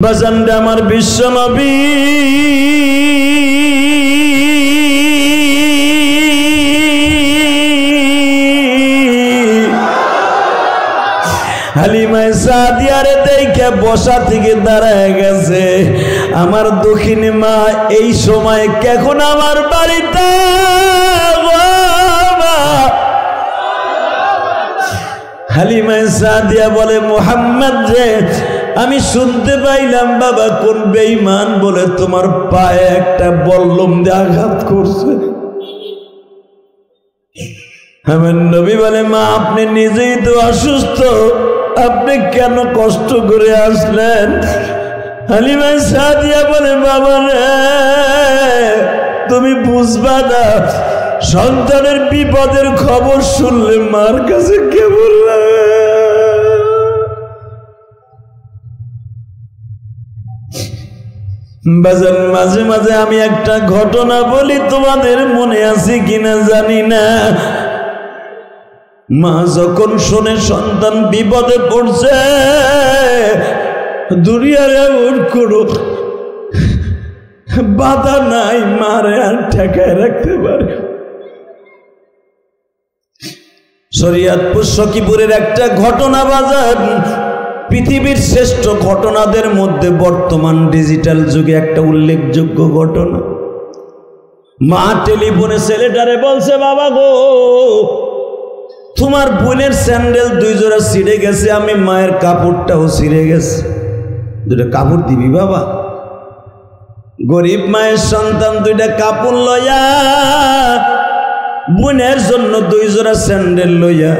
বাজানটা আমার বিশ্ব নবী হালিমা সাদিয়ারে দেখে বসা থেকে দাঁড়ায় গেছে। আমার দক্ষিণী মা এই সময় কখন আমার বাড়িতে হালিমা সাদিয়া বলে, মুহাম্মদ রে, আমি শুনতে পাইলাম বাবা কোন বেঈমান বলে তোমার পায়ে একটা বল্লম দিয়ে আঘাত করছে। আমার নবী বলে, মা আপনি নিজেই তো অসুস্থ, আপনি কেন কষ্ট করে আসলেন? হালিমা সাদিয়া বলে, বাবা রে, তুমি বুঝবা না, সন্তানের বিপদের খবর শুনলে মার কাছে কেমন লাগে। বাজার মাঝে মাঝে আমি একটা ঘটনা বলি, তোমাদের মনে আছে কিনা জানি না। মা যখন শোনে সন্তান বিপদে পড়ছে, দুনিয়ার এমন কোনো বাধা নাই মারে আর ঠেকায় রাখতে পারে। শরীয়তপুর সখীপুরের একটা ঘটনা বাজার, পৃথিবীর শ্রেষ্ঠ ঘটনাদের মধ্যে বর্তমান ডিজিটাল যুগে একটা উল্লেখযোগ্য ঘটনা। মা টেলিফোনে ছেলেটারে বলছে, বাবা গো, তোমার বোনের স্যান্ডেল 2 জোড়া ছিঁড়ে গেছে, আমি মায়ের কাপড়টাও ছিঁড়ে গেছে, 2টা কাপড় দিবি বাবা? গরিব মায়ের সন্তান 2টা কাপড় লইয়া বোনের জন্য 2 জোড়া স্যান্ডেল লইয়া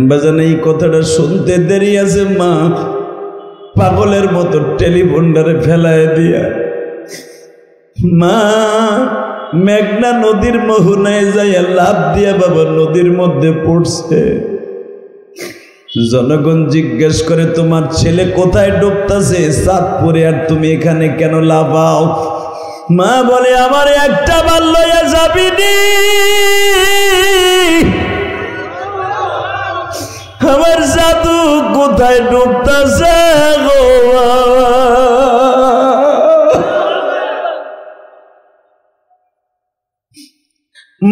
বাজান। এই কথাটা শুনতে দেরি আছে, মা পাগলের মতো টেলিফোনটারে ফেলায় দিয়া মা মেঘনা নদীর মোহনায় যাইয়া লাভ দিয়া বাবা নদীর মধ্যে পড়ছে। জনগণ জিজ্ঞেস করে, তোমার ছেলে কোথায় ডুবতেছে? চাঁদপুরে, আর তুমি এখানে কেন লাভাও? মা বলে, আমার একটা বার লইয়া যাবি নি, আমার জাদু কোথায় ডুবতেছে গো।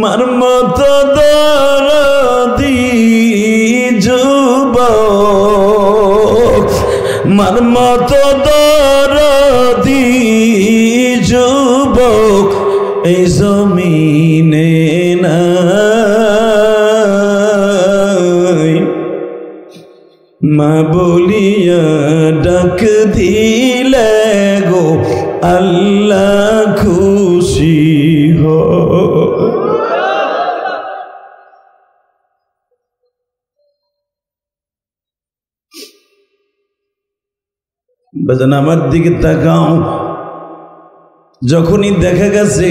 মার মতো দরদি যুবক, মার মতো দরদি যুবক এই জমিনে নাই। মা বলিয়া ডাক দিলে গো আল্লাহ খুশি হয়। বাজান আমার দিকে তাকাও, যখনই দেখা গেছে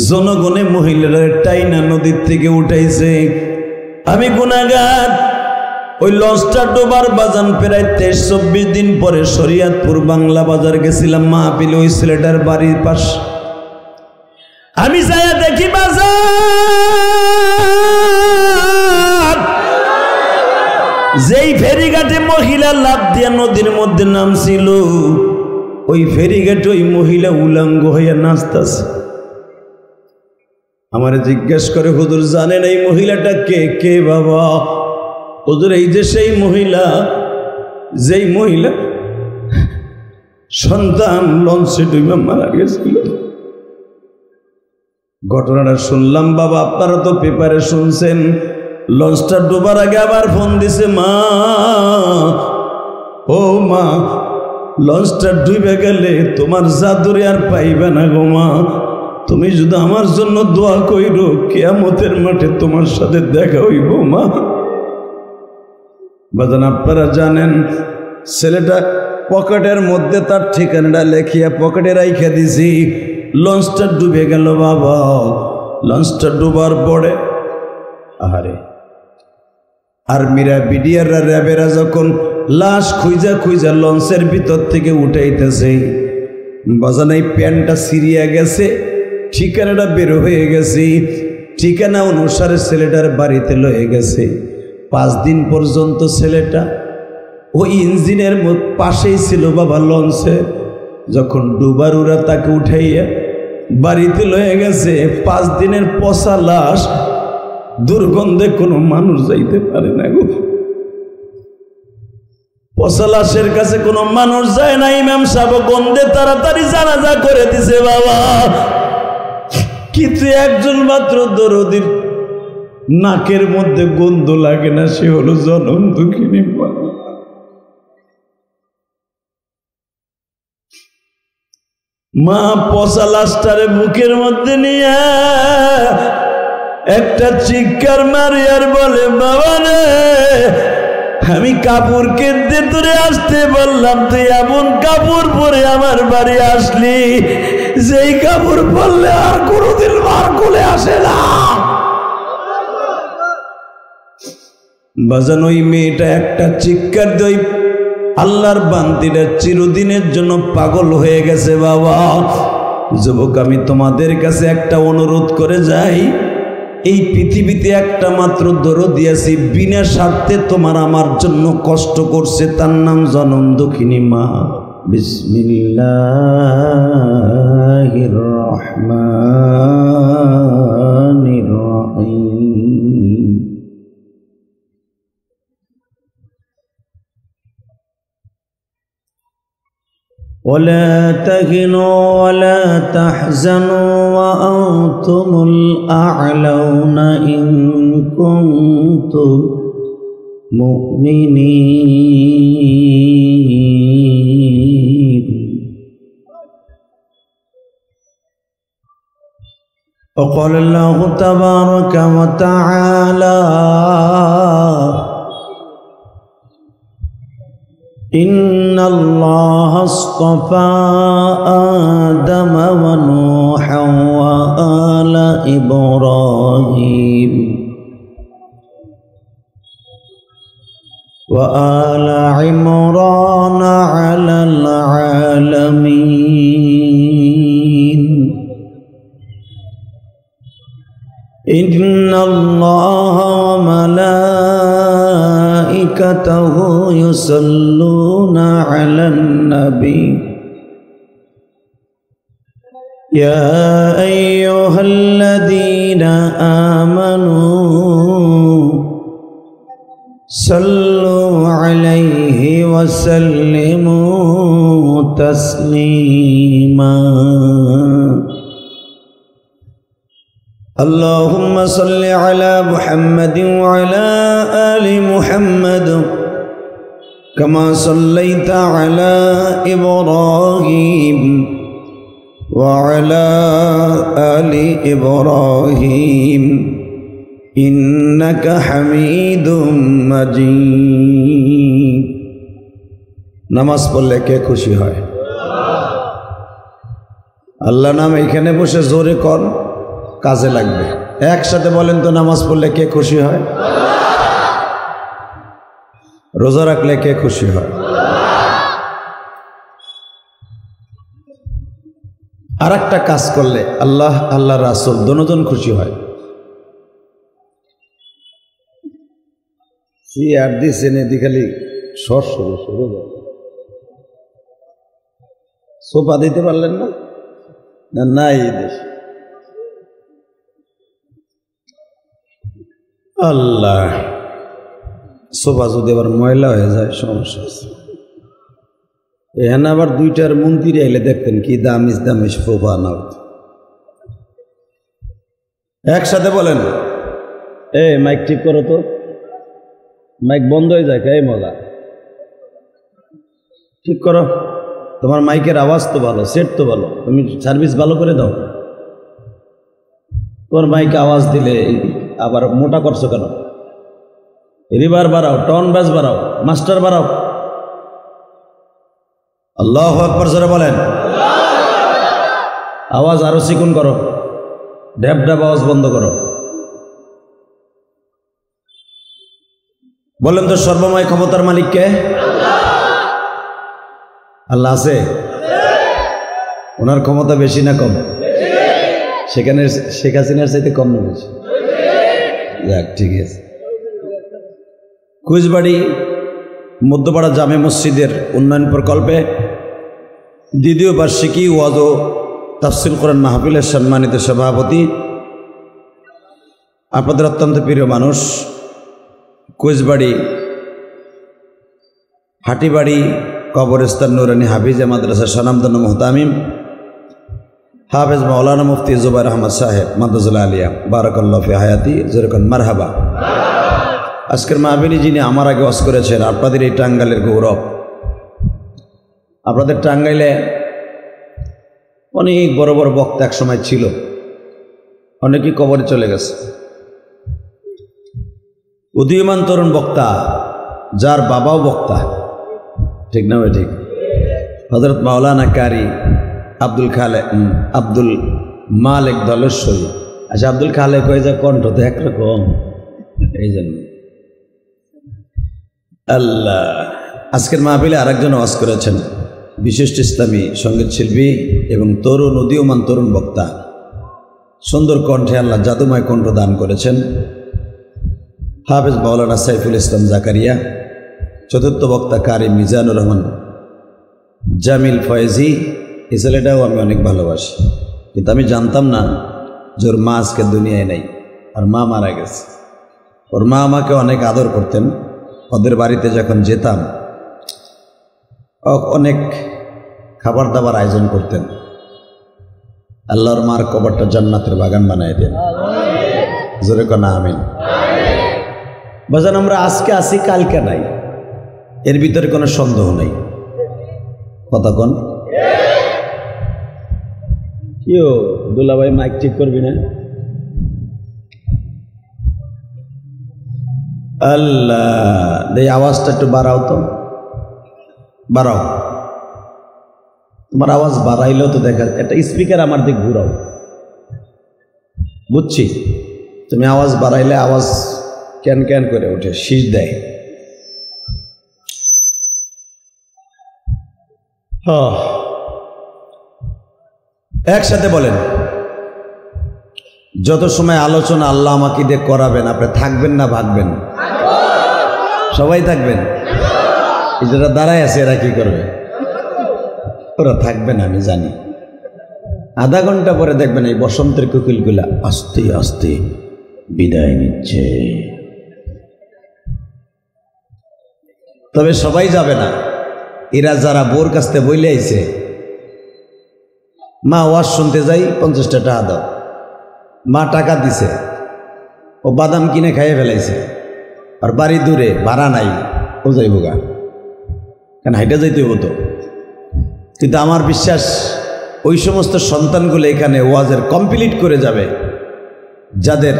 জনগণে মহিলারা টাইনা নদীর থেকে উঠাইছে, আমি গুনাহগার। ওই লঞ্চটা ডোবার বাজান প্রায় 23-24 দিন পরে শরীয়তপুর বাংলা বাজার গেছিলাম মাহফিল, ওই ছেলেটার বাড়ির পাশ। আমি যাইয়া দেখি বাজার, যেই ফেরিঘাটে মহিলা লাফ দিয়া নদীর মধ্যে নামছিল, ওই ফেরিঘাটে ওই মহিলা উলঙ্গ হইয়া নাচতেছে। আমারে জিজ্ঞেস করে, হুজুর জানেন এই মহিলাটা কে? কে বাবা? হুজুর এই যে সেই মহিলা, যেই মহিলা সন্তান লঞ্চে ডুবে মারা গেছিল। ঘটনাটা শুনলাম বাবা, আপনারা তো পেপারে শুনছেন। লঞ্চটা ডুবার আগে আবার ফোন দিছে, মা ও মা, লঞ্চটা ডুবে গেলে তোমার জাদুরে আর পাইবে না গো মা, তুমি যদি আমার জন্য দোয়া কইরো, কিয়ামতের মাঠে তোমার সাথে দেখা হইব মা। বাজান আপনারা জানেন, ছেলেটা পকেটের মধ্যে তার ঠিকানাটা লেখিয়া পকেটে রাইখা দিছি। লঞ্চটা ডুবে গেল বাবা। লঞ্চটা ডুবার পরে আহারে আর্মিরা, বিডিআররা, র্যাবেরা যখন লাশ খুঁজা খুঁজা লঞ্চের ভিতর থেকে উঠাইতেছে, বাজান এই প্যান্টটা সিরিয়া গেছে, ঠিকানাটা বের হয়ে গেছে, ঠিকানা অনুসারে ছেলেটার বাড়িতে লয়ে গেছে। 5 দিন পর্যন্ত ছেলেটা ওই ইঞ্জিনের পাশেই ছিল বাবা লঞ্চে। যখন ডুবার ওরা তাকে উঠাইয়া বাড়িতে লয়ে গেছে, 5 দিনের পচা লাশ, দুর্গন্ধে কোনো মানুষ যাইতে পারে না গো। পচা লাশের কাছে কোনো মানুষ যায় না। ইমাম সাহেব গন্ধে তাড়াতাড়ি জানাজা করে দিছে বাবা। কিন্তু একজন মাত্র দরদির নাকের মধ্যে গন্ধ লাগে না, সে হলো জনম দুঃখিনী মা। মা পচা লাশটারে বুকের মধ্যে নিয়ে একটা চিৎকার মারি আর বলে, বাবা রে, আমি কাপড় কেঁদে তোরে আসতে বললাম, তুই এমন কাপড় পরে আমার বাড়ি আসলি যেই কাপড় পরলে আর কোনোদিন মার কোলে আসে না। বাজান ওই মেয়েটা একটা চিৎকার দেয়, আল্লাহর বান্দিরা চিরদিনের জন্য পাগল হয়ে গেছে বাবা। যুবক, আমি তোমাদের কাছে একটা অনুরোধ করে যাই, এই পৃথিবীতে একটা মাত্র দরদি আছে, বিনা স্বার্থে তোমার আমার জন্য কষ্ট করছে, তার নাম জনম দুঃখিনী মা। বিসমিল্লাহির রহমানির রহিম। ولا تهنوا ولا تحزنوا وأنتم الأعلون إن كنتم مؤمنين. وقال الله تبارك وتعالى إن الله اصطفى آدم ونوحا وآل إبراهيم وآل عمران على العالمين. إن الله وملائكته يصلون على النبي يا أيها الذين آمنوا صلوا عليه وسلموا تسليما. اللهم صل على محمد وعلى آل محمد كما صليت على إبراهيم وعلى آل إبراهيم إنك حميد مجيد. নামাজ পড়লে কে খুশি হয়? আল্লাহ নাম এখানে বসে জোরে কর, কাজে লাগবে। একসাথে বলেন তো, নামাজ পড়লে কে খুশি হয়? রোজা রাখলে কে খুশি হয়? আর একটা কাজ করলে আল্লাহ আল্লাহ রাসূল দুজন খুশি হয়। আর দিছেন এদি খালি সর শুরু সোফা দিতে পারলেন না? নাই দেশ আল্লাহ, সোফা যদি আবার ময়লা হয়ে যায় সমস্যা আছে। এখানে আবার 2টার মন্দিরে এলে দেখতেন কি দামিস দামিস সোফা না। একসাথে বলেন, মাইক ঠিক করো তো, মাইক বন্ধ হয়ে যায়। এই মজা ঠিক করো, তোমার মাইকের আওয়াজ তো ভালো, সেট তো ভালো, তুমি সার্ভিস ভালো করে দাও। তোমার মাইকে আওয়াজ দিলে আবার মোটা করছো কেন? রিভার বাড়াও, টন ব্যাস বাড়াও, মাস্টার বাড়াও। আল্লাহু আকবার জোরে বলেন। আওয়াজ আরো চিকন করো, ড্যাব ড্যাব আওয়াজ বন্ধ করো। বলেন তো, সর্বময় ক্ষমতার মালিক কে? আল্লাহ আছে? ওনার ক্ষমতা বেশি না কম? সেখানে শেখ হাসিনার চাইতে কম না বেশি? যাক, ঠিক আছে। কুচবাড়ি মধ্যপাড়া জামে মসজিদের উন্নয়ন প্রকল্পে দ্বিতীয় বার্ষিকী ওয়াজ ও তাফসির কোরআন মাহফিলের সম্মানিত সভাপতি, আপনাদের অত্যন্ত প্রিয় মানুষ, কোচবাড়ি হাটিবাড়ি কবরস্থান নুরানি হাফিজা মাদ্রাসা সনামধন্য মুহতামিম হাফেজ মাওলানা মুফতি জুবাইর আহমদ সাহেব মাদ্রাসুল আলিয়া বারাকাল্লাহু ফি হায়াতি জোরকান মারহাবা। আজকের মাহফিলে যিনি আমার আগে ওয়াজ করেছেন, আপনাদের এই টাঙ্গাইলের গৌরব। আপনাদের টাঙ্গাইলে অনেক বড় বড় বক্তা এক সময় ছিল, অনেকেই কবরে চলে গেছে। উদীয়মান তরুণ বক্তা, যার বাবাও বক্তা, ঠিক না ভাই? ঠিক। হযরত মাওলানা কারি আব্দুল মালিক দলেশ্বরী। আচ্ছা, আব্দুল খালেক হয়ে যায়, কণ্ঠ তো একরকম, এই জন্য আল্লাহ। আজকের মাহফিলে আরেকজন ওয়াজ করেছেন, বিশিষ্ট ইসলামী সঙ্গীত শিল্পী এবং তরুণ উদীয়মান তরুণ বক্তা, সুন্দর কণ্ঠে আল্লাহ জাদুময় কণ্ঠ দান করেছেন, হাফেজ মাওলানা সাইফুল ইসলাম জাকারিয়া। চতুর্থ বক্তা কারি মিজানুর রহমান জামিল ফয়েজি। এই ছেলেটাও আমি অনেক ভালোবাসি, কিন্তু আমি জানতাম না যে ওর মা আজকে দুনিয়ায় নেই, আর মা মারা গেছে। ওর মা আমাকে অনেক আদর করতেন। ওদের বাড়িতে যখন যেতাম অনেক খাবার দাবার আয়োজন করতেন। আল্লাহর মার কবরটা জান্নাতের বাগান বানাই দেন, জোরে কোনা আমিন। বাজান, আমরা আজকে আসি, কালকে নাই, এর ভিতরে কোনো সন্দেহ নেই। কথা কোন কিও দুলাভাই, মাইক ঠিক করবি না? আল্লাহ, এই আওয়াজটা একটু বাড়াও তো, বাড়াও। তোমার আওয়াজ বাড়াইলেও তো দেখা, একটা স্পিকার আমার দিক ঘুরাও, বুঝছি। তুমি আওয়াজ বাড়াইলে আওয়াজ ক্যান ক্যান করে ওঠে, শীষ দেয়। একসাথে বলেন, যত সময় আলোচনা আল্লাহ আমাকে দিয়ে করাবেন, আপনি থাকবেন না ভাগবেন? সবাই থাকবেন। এই যারা দাঁড়ায় আছে এরা কি করবে? ওরা থাকবেন, আমি জানি। আধা ঘন্টা পরে দেখবেন এই বসন্তের কোকিলগুলা আস্তে আস্তে বিদায় নিচ্ছে। তবে সবাই যাবে না। এরা যারা বোর কাছ থেকে বইলে আইছে, মা ওয়াজ শুনতে যাই 50 টাকা দাও, মা টাকা দিছে, ও বাদাম কিনে খাইয়ে ফেলাইছে, আর বাড়ি দূরে, ভাড়া নাই, ও যাইব গা, কেন হাইটা যাইতে হইব তো। কিন্তু আমার বিশ্বাস ওই সমস্ত সন্তানগুলো এখানে ওয়াজের কমপ্লিট করে যাবে যাদের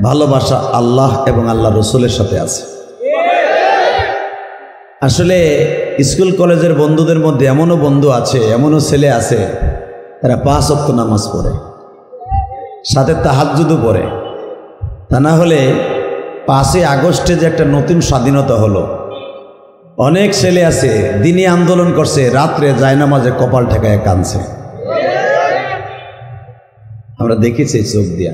ভালোবাসা আল্লাহ এবং আল্লাহ রসুলের সাথে আছে। আসলে স্কুল কলেজের বন্ধুদের মধ্যে এমনও বন্ধু আছে, এমনও ছেলে আছে, তারা 5 ওয়াক্ত নামাজ পড়ে, সাথে তাহাজ্জুদও পড়ে। তা না হলে 5ই আগস্টে যে একটা নতুন স্বাধীনতা হলো, অনেক ছেলে আছে দিনী আন্দোলন করছে, রাত্রে জায়নামাজে কপাল ঠেকায় কাঁদছে, আমরা দেখেছি চোখ দিয়া।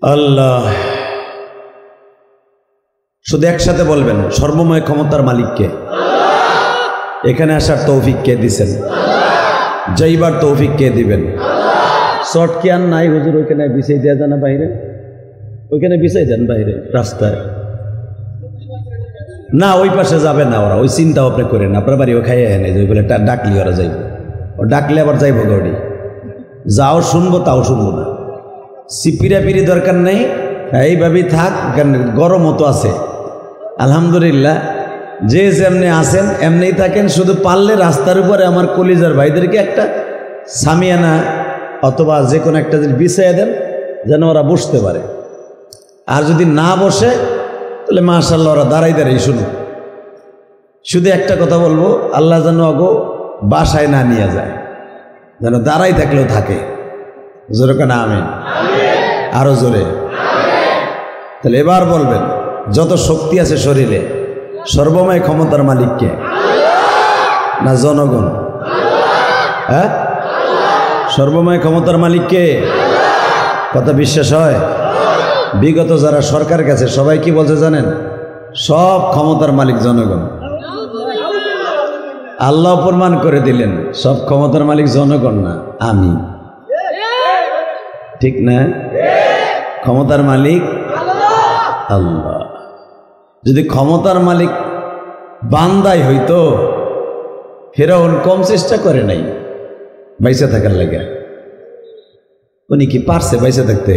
আল্লাহ, শুধু একসাথে বলবেন, সর্বময় ক্ষমতার মালিককে। এখানে আসার তৌফিক কে দিছেন? যাইবার তৌফিক কে দিবেন? শর্ট কি আর নাই হুজুর? ওইখানে বিছাই দেওয়া যায় না বাইরে? ওইখানে বিছাই দেন বাইরে রাস্তায়। না, ওই পাশে যাবে না ওরা, ওই চিন্তা আপনি করেন। আপনার বাড়ি ও খাইয়ে এনে যে বলে ডাকলি ওরা যাইব, ও ডাকলে আবার যাইব গড়ি। যাও শুনবো, তাও শুনবো না। সিপিরাপিরি দরকার নেই, এইভাবেই থাক। গরমও তো আছে, আলহামদুলিল্লাহ। যে যেমনি আসেন এমনিই থাকেন। শুধু পারলে রাস্তার উপরে আমার কলিজার ভাইদেরকে একটা সামিয়ানা অথবা যে কোনো একটা জিনিস বিছাইয়া দেন, যেন ওরা বসতে পারে। আর যদি না বসে তাহলে মাশাআল্লাহ ওরা দাঁড়াই দাঁড়াই শুনুক। শুধু একটা কথা বলবো, আল্লাহ যেন অগো বাসায় না নিয়ে যায়, যেন দাঁড়াই থাকলেও থাকে। জোরে কেন আমিন? আরো জোরে। তাহলে এবার বলবেন, যত শক্তি আছে শরীরে, সর্বময় ক্ষমতার মালিককে না জনগণ? হ্যাঁ, সর্বময় ক্ষমতার মালিককে। কথা বিশ্বাস হয়? বিগত যারা সরকার গেছে সবাই কি বলছে জানেন? সব ক্ষমতার মালিক জনগণ। আল্লাহ প্রমাণ করে দিলেন সব ক্ষমতার মালিক জনগণ না, আমি। ঠিক না? ক্ষমতার মালিক আল্লাহ। যদি ক্ষমতার মালিক বান্দাই হইতো, ফেরাউন কম চেষ্টা করে নাই বাইসা থাকার লাগে। উনি কি পারছে বাইসা থাকতে?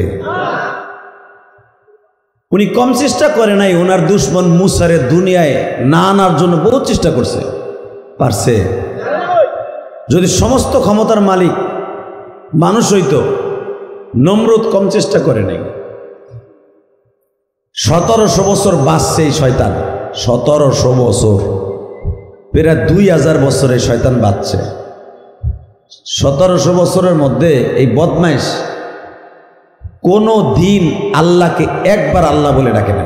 উনি কম চেষ্টা করে নাই। ওনার দুশ্মন মুসারে দুনিয়ায় না আনার জন্য বহু চেষ্টা করছে, পারছে? যদি সমস্ত ক্ষমতার মালিক মানুষ হইতো, নমরুদ কম চেষ্টা করে নাই। 1700 বছর বাঁচছে এই শয়তান, 1700 বছর, প্রায় 2000 বছরে শয়তান বাঁচছে। 1700 বছরের মধ্যে এই বদমাইশ কোনো দিন আল্লাহকে একবার আল্লাহ বলে ডাকে না।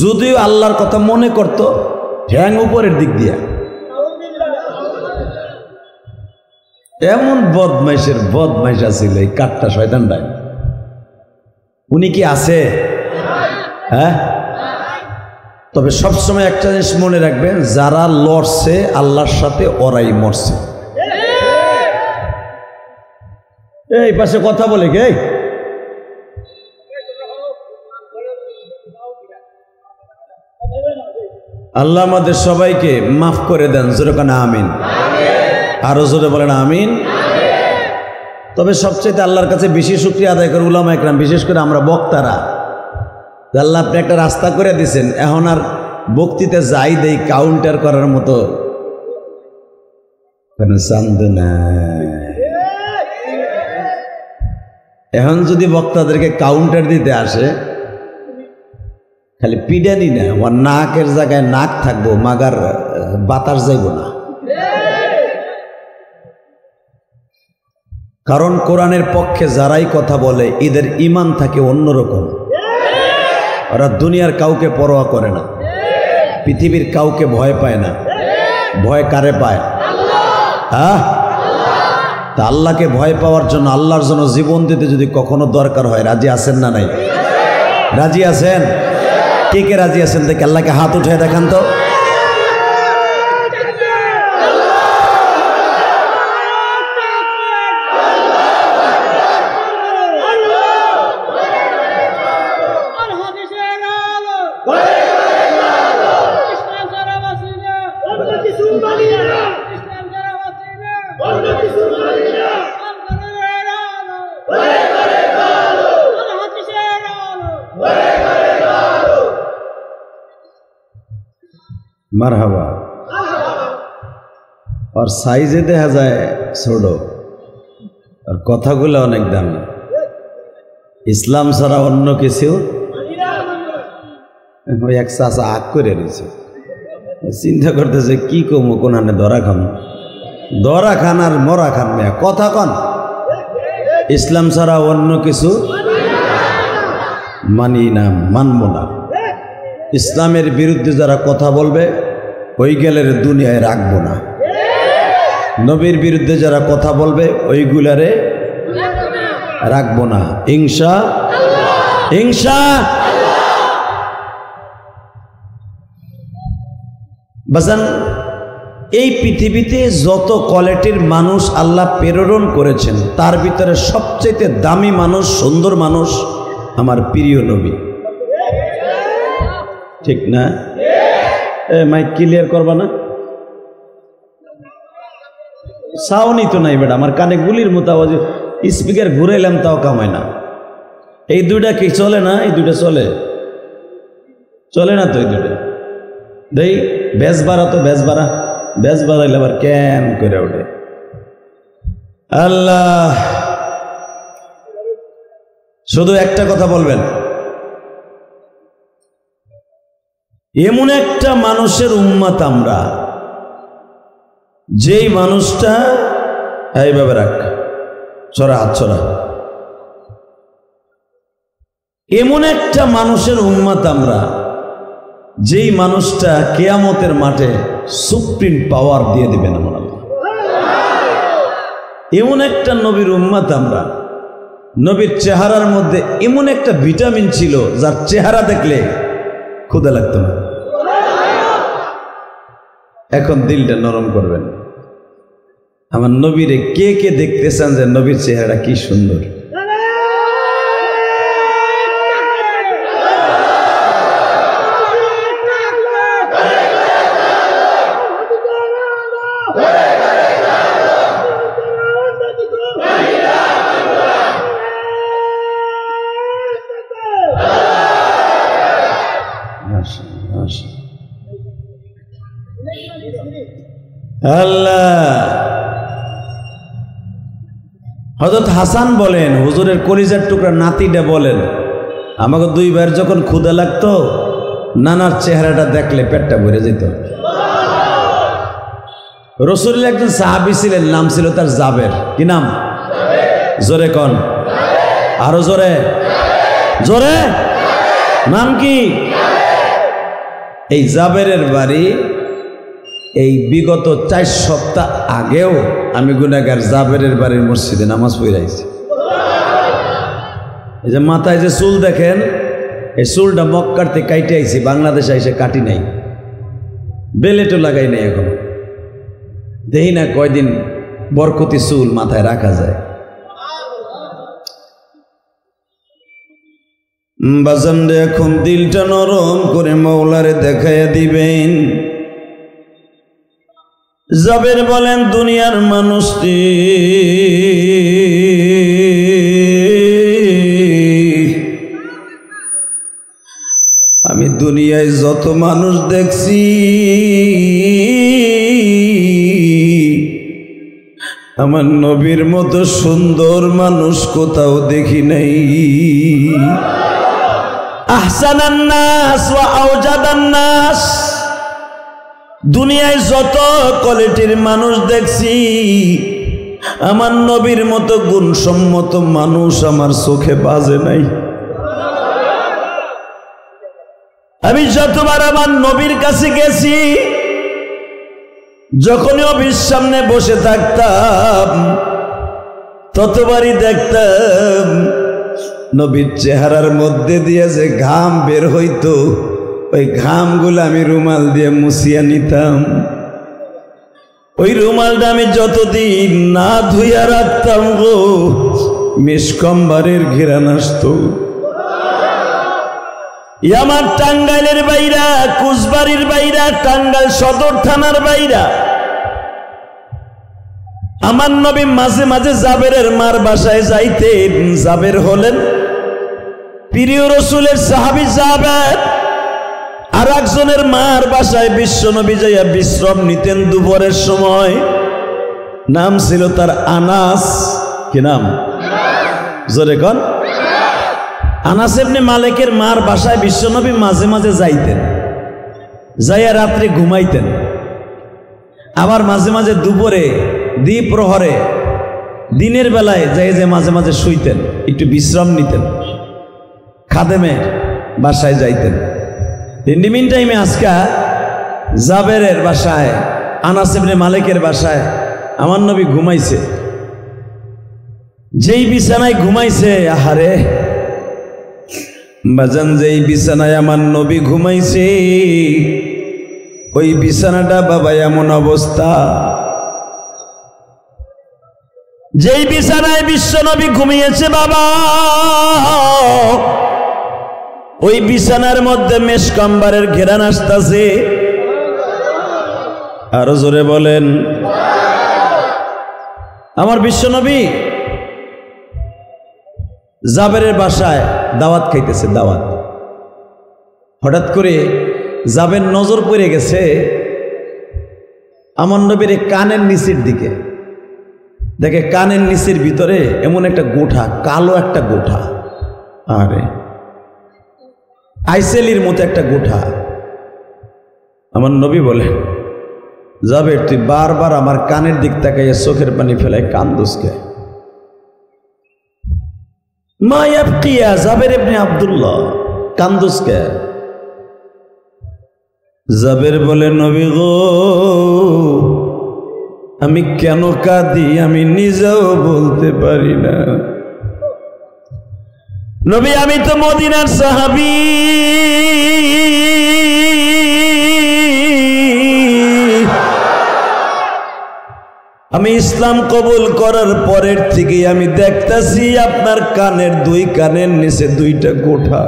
যদিও আল্লাহর কথা মনে করত, ঠ্যাং উপরের দিক দিয়া। এমন বদমাইশের বদমাইশ আছিল এই কাঠটা শয়তানটাই। উনি কি আছে? হ্যাঁ। তবে সবসময় একটা জিনিস মনে রাখবেন, যারা লড়ছে আল্লাহর সাথে ওরাই মরছে। এই পাশে কথা বলে কে? আল্লাহ আমাদের সবাইকে মাফ করে দেন, জোরে কানা আমিন। আরো জোরে বলেন আমিন। তবে সবচেয়ে আল্লাহর কাছে বেশি শুকরিয়া আদায় করে উলামা একরাম, বিশেষ করে আমরা বক্তারা। আল্লাহ আপনি একটা রাস্তা করে দিয়েছেন, এখন আর বক্তৃতা যাই দেই কাউন্টার করার মতো চান্দ না। এখন যদি বক্তাদেরকে কাউন্টার দিতে আসে, খালি পিডানি না, ওর নাকের জায়গায় নাক থাকবো, মাগার বাতাস যাইব না। কারণ কোরআনের পক্ষে যারাই কথা বলে এদের ঈমান থাকে অন্যরকম। ওরা দুনিয়ার কাউকে পরোয়া করে না, পৃথিবীর কাউকে ভয় পায় না। ভয় কারে পায়? হ্যাঁ, তা আল্লাহকে ভয় পাওয়ার জন্য, আল্লাহর জন্য জীবন দিতে যদি কখনো দরকার হয়, রাজি আছেন না নাই? রাজি আছেন? কে কে রাজি আছেন দেখে আল্লাহকে হাত উঠে দেখান তো। মারহাবা। আর সাইজে দেখা যায় ছোট, আর কথাগুলো অনেক দামি। ইসলাম ছাড়া অন্য কিছু এক চাষা আগ করে রয়েছে, চিন্তা করতেছে কি কমো, কোনখানে ধরা খাম, ধরা খান আর মরা খান। মেয়া কথা কন, ইসলাম ছাড়া অন্য কিছু মানি না, মানব না। ইসলামের বিরুদ্ধে যারা কথা বলবে ওই গেলের দুনিয়ায় রাখবো না। নবীর বিরুদ্ধে যারা কথা বলবে ওইগুলারে রাখবো না, ইনশাআল্লাহ। বাজান, এই পৃথিবীতে যত কোয়ালিটির মানুষ আল্লাহ প্রেরণ করেছেন, তার ভিতরে সবচেয়ে দামি মানুষ, সুন্দর মানুষ আমার প্রিয় নবী। ঠিক না? মাইক ক্লিয়ার করবা না? সাউন্ডই তো নাই বেটা, আমার কানে গুলির মতো আওয়াজ। স্পিকার ঘুরাইলাম তাও কামায় না। এই দুইটা কি চলে না? এই দুইটা চলে না তো? এই দুইটা দেই বেশ বাড়া, তো বেশ বাড়াইলে আবার কেন করে ওঠে। আল্লাহ, শুধু একটা কথা বলবেন, এমন একটা মানুষের উম্মত আমরা, যেই মানুষটা এইভাবে রাখ, ছড়া হাত ছড়া, এমন একটা মানুষের উম্মত আমরা, যেই মানুষটা কিয়ামতের মাঠে সুপ্রিম পাওয়ার দিয়ে দিবেন আমার আল্লাহ। এমন একটা নবীর উম্মত আমরা, নবীর চেহারার মধ্যে এমন একটা ভিটামিন ছিল যার চেহারা দেখলে ক্ষুধা লাগতো না। এখন দিলটা নরম করবেন, আমার নবীরে কে কে দেখতে চান যে নবীর চেহারাটা কি সুন্দর? আল্লাহ। হযরত হাসান বলেন, হুজুরের কলিজার টুকরা নাতিটা বলেন, আমাকে দুই ভাইয়ের যখন ক্ষুধা লাগতো নানার চেহারাটা দেখলে পেটটা ভরে যেত। রাসূলের একজন সাহাবী ছিলেন, নাম ছিল তার জাবের। কি নাম? জোরে কন, আরো জোরে জোরে। নাম কি? এই জাবেরের বাড়ি এই বিগত 4 সপ্তাহ আগেও আমি গুনাহগার জাবেরের বাড়ির মসজিদে নামাজ পড়াইছি। এই যে মাথায় যে চুল দেখেন, এই চুলটা মক্কার থেকে কাইটে আইছি, বাংলাদেশে এসে কাটি নাই, বেলেটও লাগাই নাই। এখন দেখি না কয়দিন বরকতি চুল মাথায় রাখা যায়। বাজান রে, এখন দিলটা নরম করে মওলারে দেখাইয়া দিবেন। জাবের বলেন, দুনিয়ার মানুষটি আমি দুনিয়ায় যত মানুষ দেখছি আমার নবীর মতো সুন্দর মানুষ কোথাও দেখি নাই। আহসানান নাস ওয়া আওজাদান নাস, দুনিয়ায় যত কোয়ালিটির মানুষ দেখছি আমার নবীর মতো গুণসম্মত মানুষ আমার চোখে বাজে নাই। আমি যতবার আমার নবীর কাছে গেছি, যখনই নবীর সামনে বসে থাকতাম ততবারই দেখতাম নবীর চেহারার মধ্যে দিয়ে যে ঘাম বের হইতো, ওই ঘামগুলো আমি রুমাল দিয়ে মুছিয়া নিতাম। ওই রুমালটা আমি যতদিন না ধুইয়া রাখতাম গো, মিসকম্বরের ঘেরান আসতো। আমার টাঙ্গাইলের বাইরা, কুচবাড়ির বাইরা, টাঙ্গাইল সদর থানার বাইরা, আমার নবী মাঝে মাঝে জাবেরের মার বাসায় যাইতেন। জাবের হলেন প্রিয় রাসূলের সাহাবী জাবের। আর একজনের মার বাসায় বিশ্ব নবী যাইয়া বিশ্রাম নিতেন দুপুরের সময়। নাম ছিল তার আনাস। কি নাম? জোরে কন। আনাস ইবনে মালিকের মার বাসায় বিশ্ব নবী মাঝে মাঝে যাইতেন, যাইয়া রাত্রে ঘুমাইতেন। আবার মাঝে মাঝে দুপুরে, দ্বিপ্রহরে, দিনের বেলায় যাই যে মাঝে মাঝে শুইতেন, একটু বিশ্রাম নিতেন, খাদেমের বাসায় যাইতেন। মিন টাইমে আজকা জাবেরের বাসায়, আনাস ইবনে মালিকের বাসায় আমার নবী ঘুমাইছে। যেই বিছানায় ঘুমাইছে, আহারে বাজান, যেই বিছানায় আমার নবী ঘুমাইছে ওই বিছানাটা বাবা এমন অবস্থা, যেই বিছানায় বিশ্ব নবী ঘুমিয়েছে বাবা, ওই বিছানার মধ্যে মেশকাম্বারের ঘেরান আসতেছে। আরো জোরে বলেন। আমার বিশ্ব নবী জাবেরের বাসায় দাওয়াত খাইতেছে, দাওয়াত। হঠাৎ করে জাবের নজর পড়ে গেছে আমার নবীর কানের নিচের দিকে। দেখে কানের নিচের ভিতরে এমন একটা গোঠা, কালো একটা গোঠা, আরে আইসেলির মতো একটা গোঠা। আমার নবী বলেন, জাবের তুই বারবার আমার কানের দিক তাকাইয়া চোখের পানি ফেলায় কান্দুসকে। মা ইয়াবকিয়া, জাবের ইবনে আব্দুল্লাহ, কান্দুসকে। জাবের বলে, নবী গো আমি কেন কাঁদি আমি নিজেও বলতে পারি না। নবী আমি তো মদিনার সাহাবী, আমি ইসলাম কবুল করার পরের থেকে আমি দেখতাছি আপনার কানের দুই কানের নিচে দুইটা গোঠা।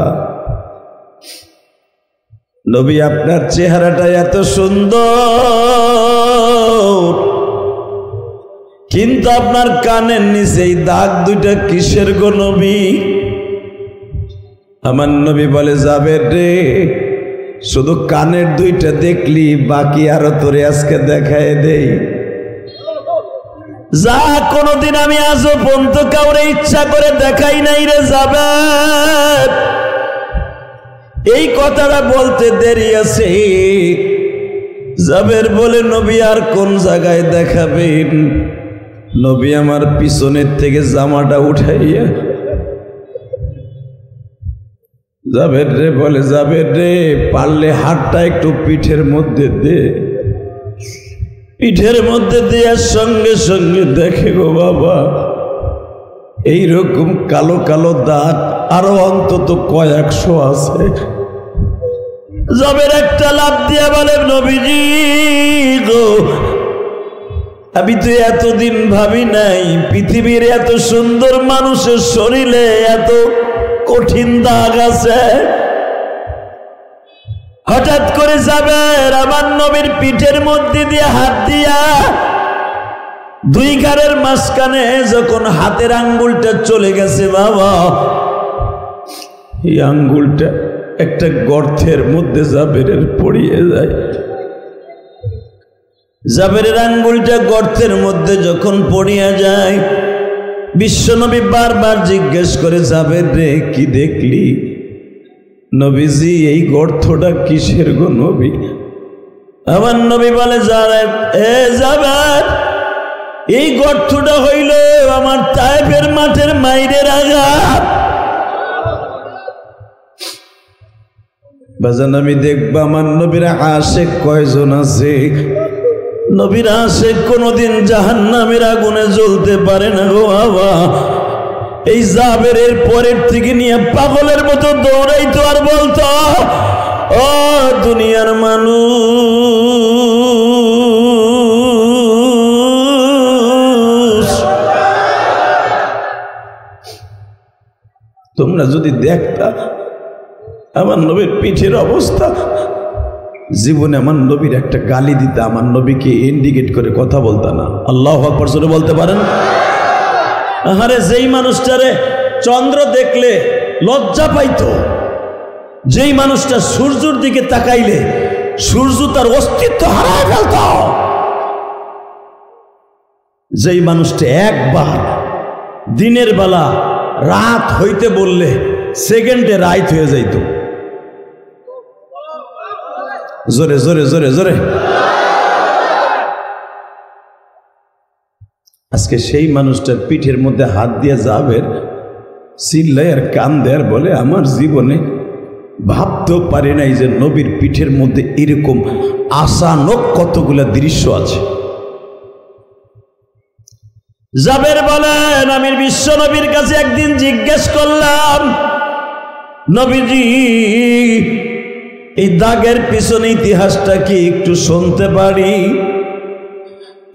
নবী আপনার চেহারাটা এত সুন্দর, কিন্তু আপনার কানের নিচে এই দাগ দুইটা কিসের গো নবী? আমার নবী বলে, যাবে রে, শুধু কানের দুইটা দেখলি, বাকি আরো তোরে আজকে দেখায় দেই। যা কোনদিন আমি আজও পর্যন্ত কাউরে ইচ্ছা করে দেখাই নাই রে যাবে। এই কথাটা বলতে দেরি আছে। জাবের বলে, নবী আর কোন জায়গায় দেখাবেন? নবী আমার পিছনের থেকে জামাটা উঠাইয়া জাবের রে বলে, জাবের রে, পারলে হাতটা একটু পিঠের মধ্যে দে। পিঠের মধ্যে দেওয়ার সঙ্গে সঙ্গে দেখে গো বাবা, এইরকম কালো কালো দাগ আরো অন্তত কয়েকশো আছে। জাবের একটা লাফ দিয়া বলে, নবীজি গো, আমি তো এতদিন ভাবি নাই পৃথিবীর এত সুন্দর মানুষের শরীরে এত কঠিন দাগ আছে। হঠাৎ করে জাবের আমার নবীর পিঠের মধ্যে দিয়ে হাত দিয়া দুই ঘাড়ের মাঝখানে যখন হাতের আঙ্গুলটা চলে গেছে বাবা, এই আঙ্গুলটা একটা গর্তের মধ্যে জাবেরের পড়িয়ে যায়। জাবেরের আঙ্গুলটা গর্তের মধ্যে যখন পড়িয়া যায়, বিশ্বনবী বারবার জিজ্ঞেস করে, জাবের রে কি দেখলি? নবীজি এই গর্তটা কিসের গো নবী? আমার নবী বলে, জাবের, এই গর্তটা হইল আমার তায়েফের মাঠের মাইরের আঘাত। বাজান আমি দেখবা আমার নবীর আশেক কয়জন আছে? নবীর আশেক কোনদিন জাহান্নামের আগুনে জ্বলতে পারে না গো বাবা। এই জাবেরের পরের থেকে নিয়ে পাগলের মতো দৌড়াইতো আর বলতো, ও দুনিয়ার মানুষ, তোমরা যদি দেখতা আমার নবীর পিঠের অবস্থা, জীবনে আমার নবীর একটা গালি দিতে, আমার নবীকে ইন্ডিকেট করে কথা বলতা না। আল্লাহু আকবার জোরে বলতে পারেন? আরে যেই মানুষটারে চন্দ্র দেখলে লজ্জা পাইতো, যেই মানুষটা সূর্যের দিকে তাকাইলে সূর্য তার অস্তিত্ব হারায় ফেলত, যেই মানুষটা একবার দিনের বেলা রাত হইতে বললে সেকেন্ডে রাত হয়ে যাইত। জোরে জোরে জোরে জোরে। আজকে সেই মানুষটার পিঠের মধ্যে হাত দিয়ে জাবের চিল্লাই আর কান দেয়ার বলে, আমার জীবনে ভাবতেও পারি নাই যে নবীর পিঠের মধ্যে এরকম আশানক কতগুলা দৃশ্য আছে। জাবের বলেন, আমি বিশ্ব নবীর কাছে একদিন জিজ্ঞেস করলাম, নবীজি এই দাগের পিছনে ইতিহাসটা কি একটু শুনতে পারি?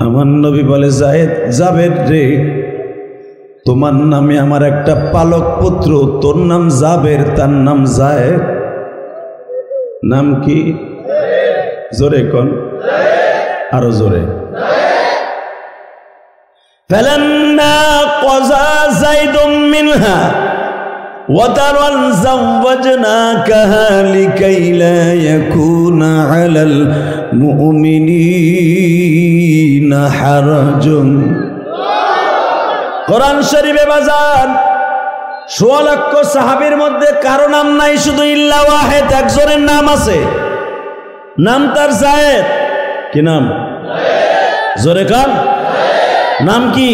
আমার নবী বলে, জাবের রে, তোমার নামে আমার একটা পালক পুত্র, তোর নাম জাবের, তার নাম জায়েদ। নাম কি? জোরে কোন, আরো জোরে। فلما قضى زيد منها وطرا زوجناكها لكي لا يكون على المؤمنين حرج। কোরআন শরীফে বাজান 16 লক্ষ সাহাবীর মধ্যে কারো নাম নাই, শুধু ইল্লা ওয়াহিদ একজনের নাম আছে, নাম তার জায়েদ। কি নাম? জোরে কান, নাম কি?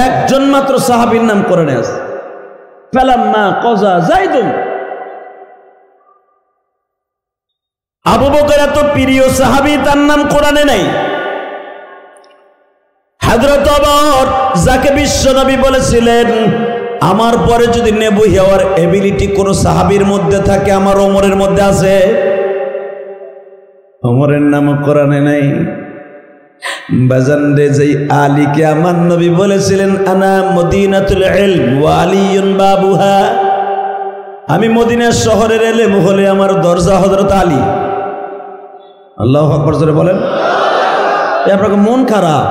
একজন মাত্র সাহাবীর নাম কোরআনে আছে। ফালাম্মা কযা যাইদুন, আবু বকর এত প্রিয় সাহাবী, তার নাম কোরআনে নাই। হযরত ওমর যাকে বিশ্বনবী বলেছিলেন আমার পরে যদি নেবী হওয়ার এবিলিটি কোন সাহাবীর মধ্যে থাকে, আমার ওমরের মধ্যে আছে? ওমরের নাম কোরআনে নাই। বাজান রে, যেই আলীকে আমার নবী বলেছিলেন আনা মদিনাতুল ইলম ওয়া আলিয়ুন বাবুহা, আমি মদিনার শহরের ইলম হলে আমার দরজা হযরত আলী। আল্লাহু আকবার জোরে বলেন। আপনাকে মন খারাপ,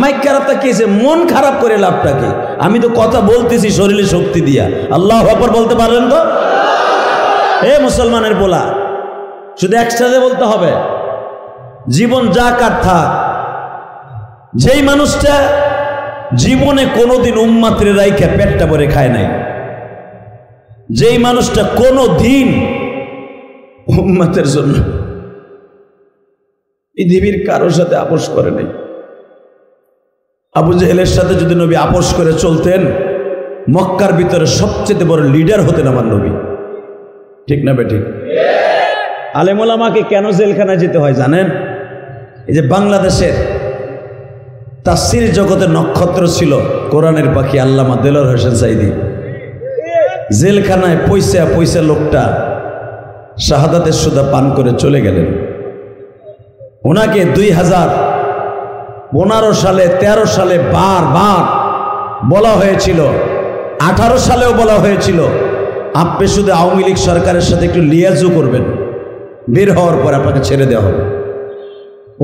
মাইক খারাপটা কেছে, মন খারাপ করে লাভটা কি? আমি তো কথা বলতেছি শরীরে শক্তি দিয়া। আল্লাহু আকবার বলতে পারলেন তো? এ মুসলমানের বলা, শুধু একসাথে বলতে হবে। জীবন যা কার থাক, যেই মানুষটা জীবনে কোনোদিন উম্মাতের রাইখা পেটটা ভরে খায় নাই, যেই মানুষটা কোনোদিন উম্মাতের জন্য পৃথিবীর কারোর সাথে আপোষ করে নাই। আবু জেহেলের সাথে যদি নবী আপোষ করে চলতেন, মক্কার ভিতরে সবচেয়ে বড় লিডার হতেন আমার নবী। ঠিক না বেঠিক? আলেম ওলামাকে কেন জেলখানায় যেতে হয় জানেন? এই যে বাংলাদেশের তাফসীর জগতের নক্ষত্র ছিল কোরআনের পাখি আল্লামা দেলোয়ার হোসেন সাঈদী, জেলখানায় পয়সা পয়সা লোকটা শাহাদাতের সুদা পান করে চলে গেলেন। ওনাকে 2015 সালে 13 সালে বারবার বলা হয়েছিল, 18 সালেও বলা হয়েছিল, আপনি শুধু আওয়ামী লীগ সরকারের সাথে একটু লিয়াজু করবেন, বের হওয়ার পর আপনাকে ছেড়ে দেওয়া হবে।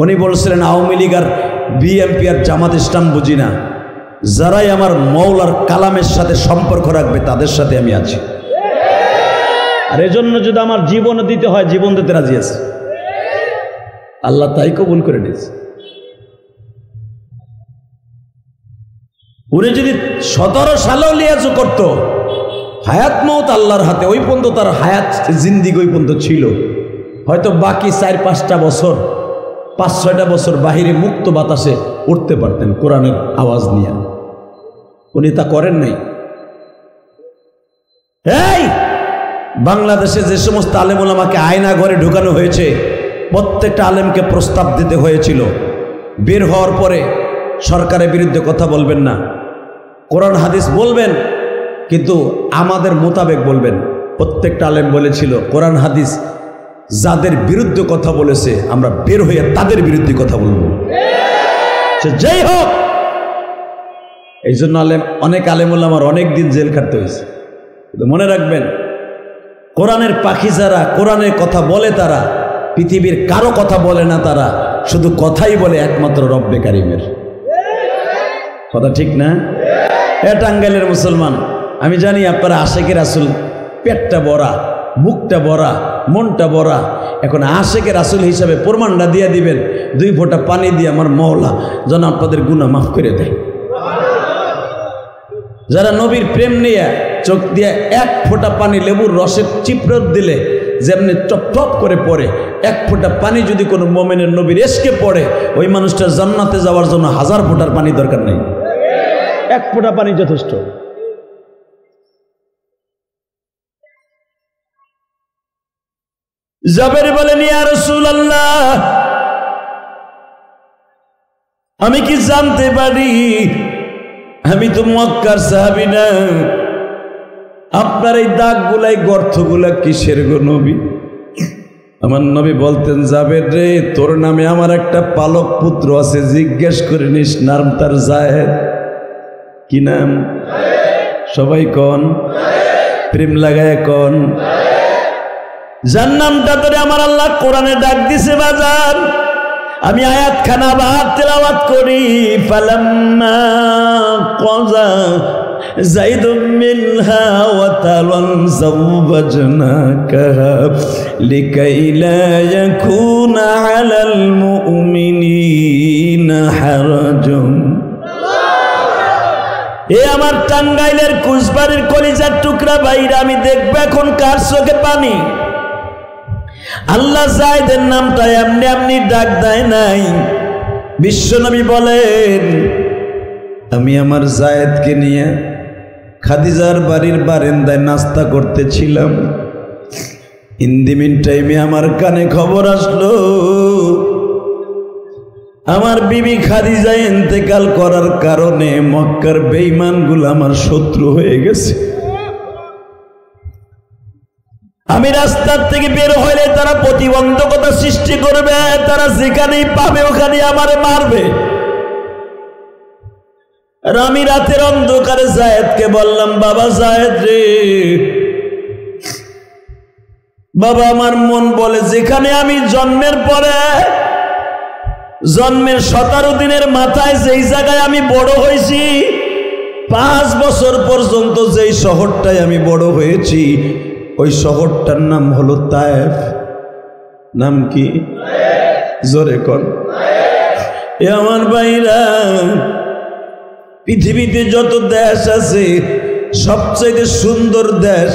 উনি বলছিলেন আওয়ামী লীগ আর বিএনপি আর জামাত ইসলাম বুঝি না, যারাই আমার মৌলার কালামের সাথে সম্পর্ক রাখবে তাদের সাথে আমি আছি, আর এজন্য যদি আমার জীবন দিতে হয় জীবন দিতে রাজি আছে। আল্লাহ তাই কবুল করে নিয়েছে। উনি যদি 17 সালেও লিয়াজু করত, হায়াত মওত আল্লাহর হাতে, ওই পর্যন্ত তার হায়াত জিন্দিগি ওই পর্যন্ত ছিল, হয়তো বাকি 4-5টা বছর 5-6টা বছর বাহিরে মুক্ত বাতাসে উঠতে পারতেন কোরআনের আওয়াজ নিয়ে। উনি তা করেন নাই। এই বাংলাদেশে যে সমস্ত আলেম ওলামাকে আয়না ঘরে ঢুকানো হয়েছে, প্রত্যেকটা আলেমকে প্রস্তাব দিতে হয়েছিল বের হওয়ার পরে সরকারের বিরুদ্ধে কথা বলবেন না, কোরআন হাদিস বলবেন, কিন্তু আমাদের মোতাবেক বলবেন। প্রত্যেকটা আলেম বলেছিল কোরআন হাদিস যাদের বিরুদ্ধে কথা বলেছে আমরা বের হয়ে তাদের বিরুদ্ধে কথা বলবো, সে যেই হোক। এই জন্য অনেক আলেম ওলামার অনেক দিন জেল খাটতে হয়েছে। কিন্তু মনে রাখবেন, কোরআনের পাখি যারা কোরআনের কথা বলে তারা পৃথিবীর কারো কথা বলে না, তারা শুধু কথাই বলে একমাত্র রব্বে কারিমের কথা। ঠিক না? টাঙ্গাইলের মুসলমান, আমি জানি আপনারা আশেকে রাসূল পেটটা ভরা, বুকটা ভরা, মনটা ভরা। এখন আশেকে রাসূল হিসাবে প্রমাণটা দিয়ে দিবেন, 2 ফোঁটা পানি দিয়ে আমার মওলা যেন আপনাদের গুনাহ মাফ করে দেয়। যারা নবীর প্রেম নিয়ে চোখ দিয়ে 1 ফোঁটা পানি লেবুর রসের চিপড় দিলে যেমনি টপ টপ করে পড়ে, 1 ফোঁটা পানি যদি কোনো মোমেনের নবীর এসকে পড়ে, ওই মানুষটা জান্নাতে যাওয়ার জন্য 1000 ফোঁটার পানি দরকার নেই, 1 ফোঁটা পানি যথেষ্ট। জাবের বলেন, ইয়া রাসূলুল্লাহ, আমি কি জানতে পারি আমি তো মক্কার সাহাবী না, আপনার এই দাগগুলাই গর্তগুলা কিসের গো নবী? আমার নবী বলতেন, জাবের রে, তোর নামে আমার একটা পালক পুত্র আছে, জিজ্ঞেস করে নিস, নাম তার জায়েদ। কি নাম? সবাই কোন, প্রেম লাগায় কোন, যার নামটা ধরে আমার আল্লাহ কোরআনে ডাক দিছে। বাজার আমি আয়াত খানা বাদ তেলাওয়াত করি, ফালাম্মা ক্বাযা যাইদুম মিনহা ওয়াতারান যাওয়াজনাকাহা লিকাইলা ইয়াকুনা আলাল মুমিনিনা হারাজুন। এ আমার টাঙ্গাইলের কুচবাড়ির কলিজার টুকরা ভাইরা, আমি দেখবো এখন কার চোখে পানি। আল্লাহ যায়েদের নামটা এমনি এমনি ডাক দেয় নাই। বিশ্বনবী বলেন, আমি আমার যায়েদকে নিয়ে খাদিজার বাড়ির বারান্দায় নাস্তা করতেছিলাম, ইন দি মিন টাইমে আমার কানে খবর আসলো আমার বিবি খাদিজা ইন্তেকাল করার কারণে মক্কার বেঈমানগুলো আমার শত্রু হয়ে গেছে। আমি রাস্তার থেকে বের হইলে তারা প্রতিবন্ধকতা সৃষ্টি করবে, তারা যেখানেই পাবে ওখানে আমারে মারবে। আর আমি রাতের অন্ধকারে জায়েদকে বললাম, বাবা জায়েদ রে, বাবা আমার মন বলে যেখানে আমি জন্মের পরে, জন্মের 17 দিনের মাথায় যেই জায়গায় আমি বড় হয়েছি, 5 বছর পর্যন্ত যেই শহরটায় আমি বড় হয়েছি, ওই শহরটার নাম হলো তায়েফ। নাম কি? জোরে কোন। এ আমার ভাইরা, পৃথিবীতে যত দেশ আছে সবচাইতে সুন্দর দেশ,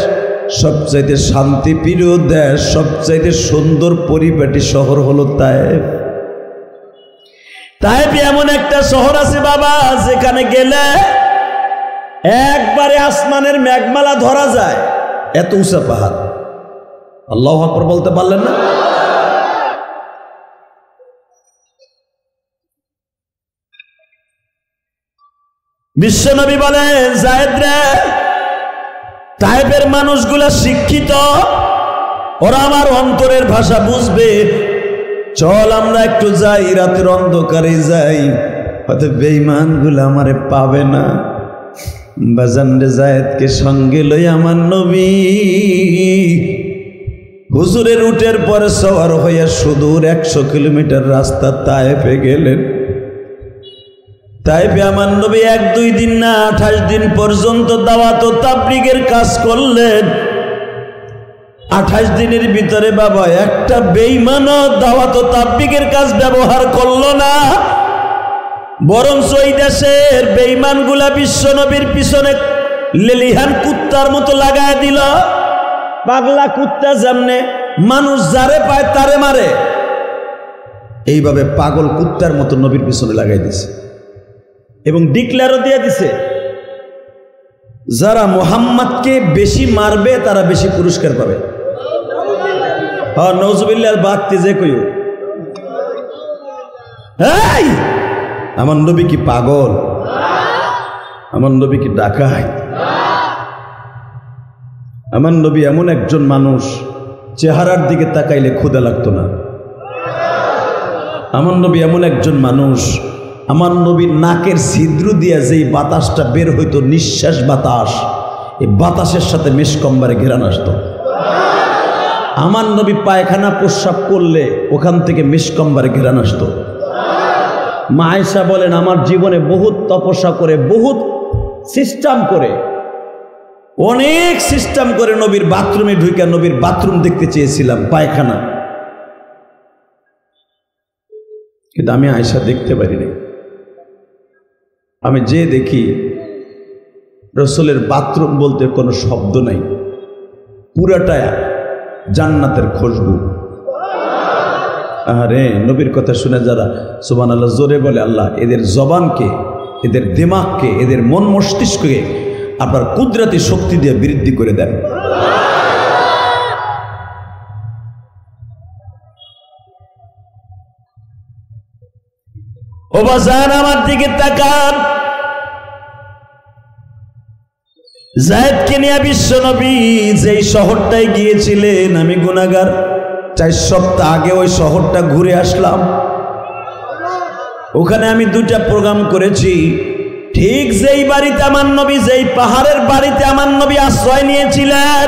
সবচাইতে শান্তিপ্রিয় দেশ, সবচাইতে সুন্দর পরিপাটি শহর হলো তায়েফ। তায়েফে এমন একটা শহর আছে বাবা, যেখানে গেলে একবারে আসমানের মেঘমালা ধরা যায়, এত উঁচা পাহাড়। আল্লাহু আকবার বলতে পারলেন না? বিশ্বনবী বলেন, জায়েদ রে, তায়েফের মানুষগুলা শিক্ষিত, ওরা আমার অন্তরের ভাষা বুঝবে, চল আমরা একটু যাই, রাতের অন্ধকারে যাই, হয়তো বেঈমানগুলো আমারে পাবে না। বাজান রে, জায়েদকে সঙ্গে লই আমার নবী হুজুরের উটের পরে সওয়ার হইয়া সুদূর 100 কিলোমিটার রাস্তা তায়েফে গেলেন। তায়েফে আমার নবী 1-2 দিন না 28 দিন পর্যন্ত দাওয়াত ও তাবলীগের কাজ করলেন। 28 দিনের ভিতরে বাবা একটা বেঈমানও দাওয়াত ও তাবলীগের কাজ ব্যবহার করলো না, বরঞ্চ ওই দেশের বেঈমানগুলা বিশ্বনবীর পিছনে লেলিহান কুত্তার মতো লাগায় দিল। পাগলা কুত্তা যেমনে মানুষ যারে পায় তারে মারে, এইভাবে পাগল কুত্তার মতো নবীর পিছনে লাগাই দিছে এবং ডিক্লেয়ারও দিয়ে দিছে, যারা মুহাম্মদকে বেশি মারবে তারা বেশি পুরস্কার পাবে। হ্যাঁ, নওজুবিল্লাহ বাগতে যে কইও, এই আমার নবী কি পাগল? আমার নবী কি ডাকাত? আমার নবী এমন একজন মানুষ, চেহারার দিকে তাকাইলে ক্ষুধা লাগতো না। আমার নবী এমন একজন মানুষ, আমার নবীর নাকের ছিদ্র দিয়ে যেই বাতাসটা বের হইতো, নিঃশ্বাস বাতাস, এই বাতাসের সাথে মেশকম্বারে ঘেরান আসতো। আমার নবী পায়খানা প্রস্রাব করলে ওখান থেকে মেশকম্বারে ঘেরান আসতো। মা আয়েশা বলেন, আমার জীবনে বহুত তপস্যা করে, বহুত সিস্টেম করে, অনেক সিস্টেম করে নবীর বাথরুমে ঢুকে নবীর বাথরুম দেখতে চেয়েছিলাম, পায়খানা, কিন্তু আমি আয়েশা দেখতে পারিনি। আমি যে দেখি রসুলের বাথরুম বলতে কোনো শব্দ নাই, পুরাটা জান্নাতের খুশবু। আরে নবীর কথা শুনে যারা সুবহানাল্লাহ জোরে বলে, আল্লাহ এদের জবানকে, এদের দিমাগকে, এদের মন মস্তিষ্ককে আপনার কুদরতি শক্তি দিয়ে বৃদ্ধি করে দেন। ও বাজান, আমার দিকে তাকান। জায়েদকে নিয়ে বিশ্বনবী যেই শহরটায় গিয়েছিলেন, আমি গুনাহগার, 4 সপ্তাহ আগে ওই শহরটা ঘুরে আসলাম। ওখানে আমি 2টা প্রোগ্রাম করেছি। ঠিক যেই বাড়িতে আমার নবী, যেই পাহাড়ের বাড়িতে আমার নবী আশ্রয় নিয়েছিলেন,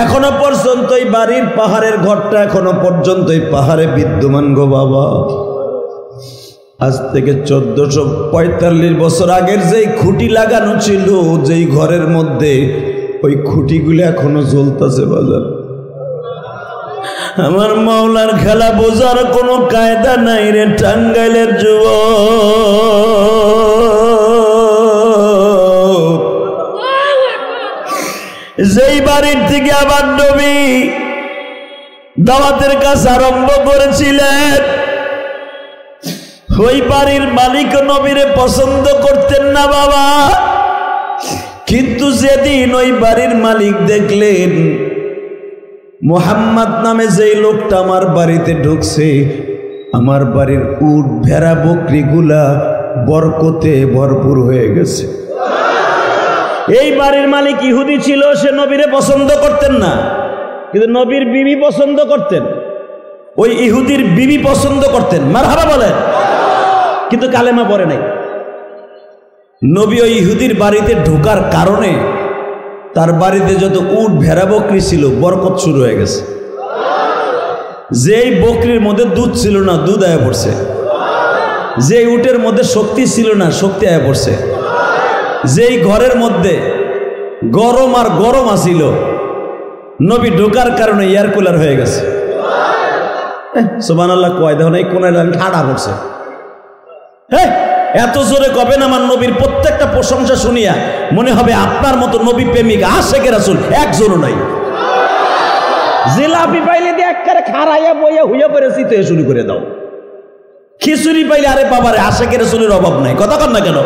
এখনো পর্যন্ত এই বাড়ির পাহাড়ের ঘরটা এখনো পর্যন্ত এই পাহাড়ে বিদ্যমান গো বাবা। আজ থেকে 1445 বছর আগের যেই খুঁটি লাগানো ছিল যেই ঘরের মধ্যে, ওই খুঁটিগুলো এখনো জ্বলতেছে বাজার। আমার মাওলার খেলা বোঝার কোনো কায়দা নাই রে টাঙ্গাইলের যুবক। যেই বাড়ির থেকে আবার নবী দাওয়াতের কাজ আরম্ভ করেছিলেন, ওই বাড়ির মালিক নবীরে পছন্দ করতেন না বাবা। কিন্তু যেদিন ওই বাড়ির মালিক দেখলেন মুহাম্মদ নামে যেই লোকটা আমার বাড়িতে ঢুকছে, আমার বাড়ির উট ভেড়া বকরিগুলা বরকতে ভরপুর হয়ে গেছে। এই বাড়ির মালিক ইহুদি ছিল, সে নবীরে পছন্দ করতেন না, কিন্তু নবীর বিবি পছন্দ করতেন। ওই ইহুদির বিবি পছন্দ করতেন, মারহাবা বলেন, কিন্তু কালেমা পড়ে নাই। নবী ওই ইহুদির বাড়িতে ঢোকার কারণে তার বাড়িতে যত উট ভেড়া বকরি ছিল বরকত শুরু হয়ে গেছে। যেই বকরির মধ্যে দুধ ছিল না, দুধ আয়া পড়ছে। যেই উটের মধ্যে শক্তি ছিল না, শক্তি আয়া পড়ছে। যেই ঘরের মধ্যে গরম আর গরম আসিল, নবী ঢোকার কারণে এয়ার কুলার হয়ে গেছে। সুবহানাল্লাহ কয় দেখুন, এই কোনায় ঠাডা পড়ছে। হ্যাঁ, এত জোরে কবেন আমার নবীর প্রত্যেকটা প্রশংসা শুনিয়া মনে হবে আপনার মতো নবী প্রেমিক আশেকে রাসূল একজনও নাই। জিলাপি পাইলে দিয়ে একবারে খাড়াইয়া বইয়া হুইয়া পড়ে চিতে শুরু করে দাও। খিচুড়ি পাইলে আরে বাবারে আশেকে রাসূলের অভাব নাই, কথা কন না কেন?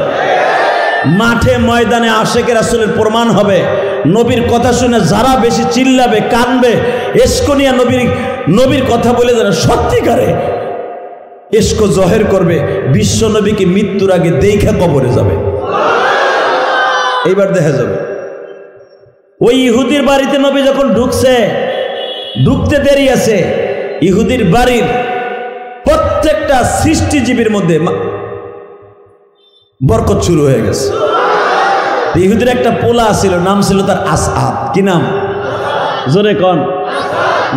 মাঠে ময়দানে আশেকে রাসূলের প্রমাণ হবে। নবীর কথা শুনে যারা বেশি চিল্লাবে, কানবে, এসকনিয়া নবীর কথা বলে যারা সত্যিকারে এসকো জহের করবে, বিশ্ব নবীকে মৃত্যুর আগে দেখা কবরে যাবে। এইবার দেখা যাবে। ওই ইহুদির বাড়িতে নবী যখন ঢুকছে, ঢুকতে দেরি আছে, ইহুদির বাড়ির প্রত্যেকটা সৃষ্টিজীবীর মধ্যে বরকত শুরু হয়ে গেছে। ইহুদির একটা পোলা ছিল, নাম ছিল তার আসআদ। কি নাম? জোরে কন,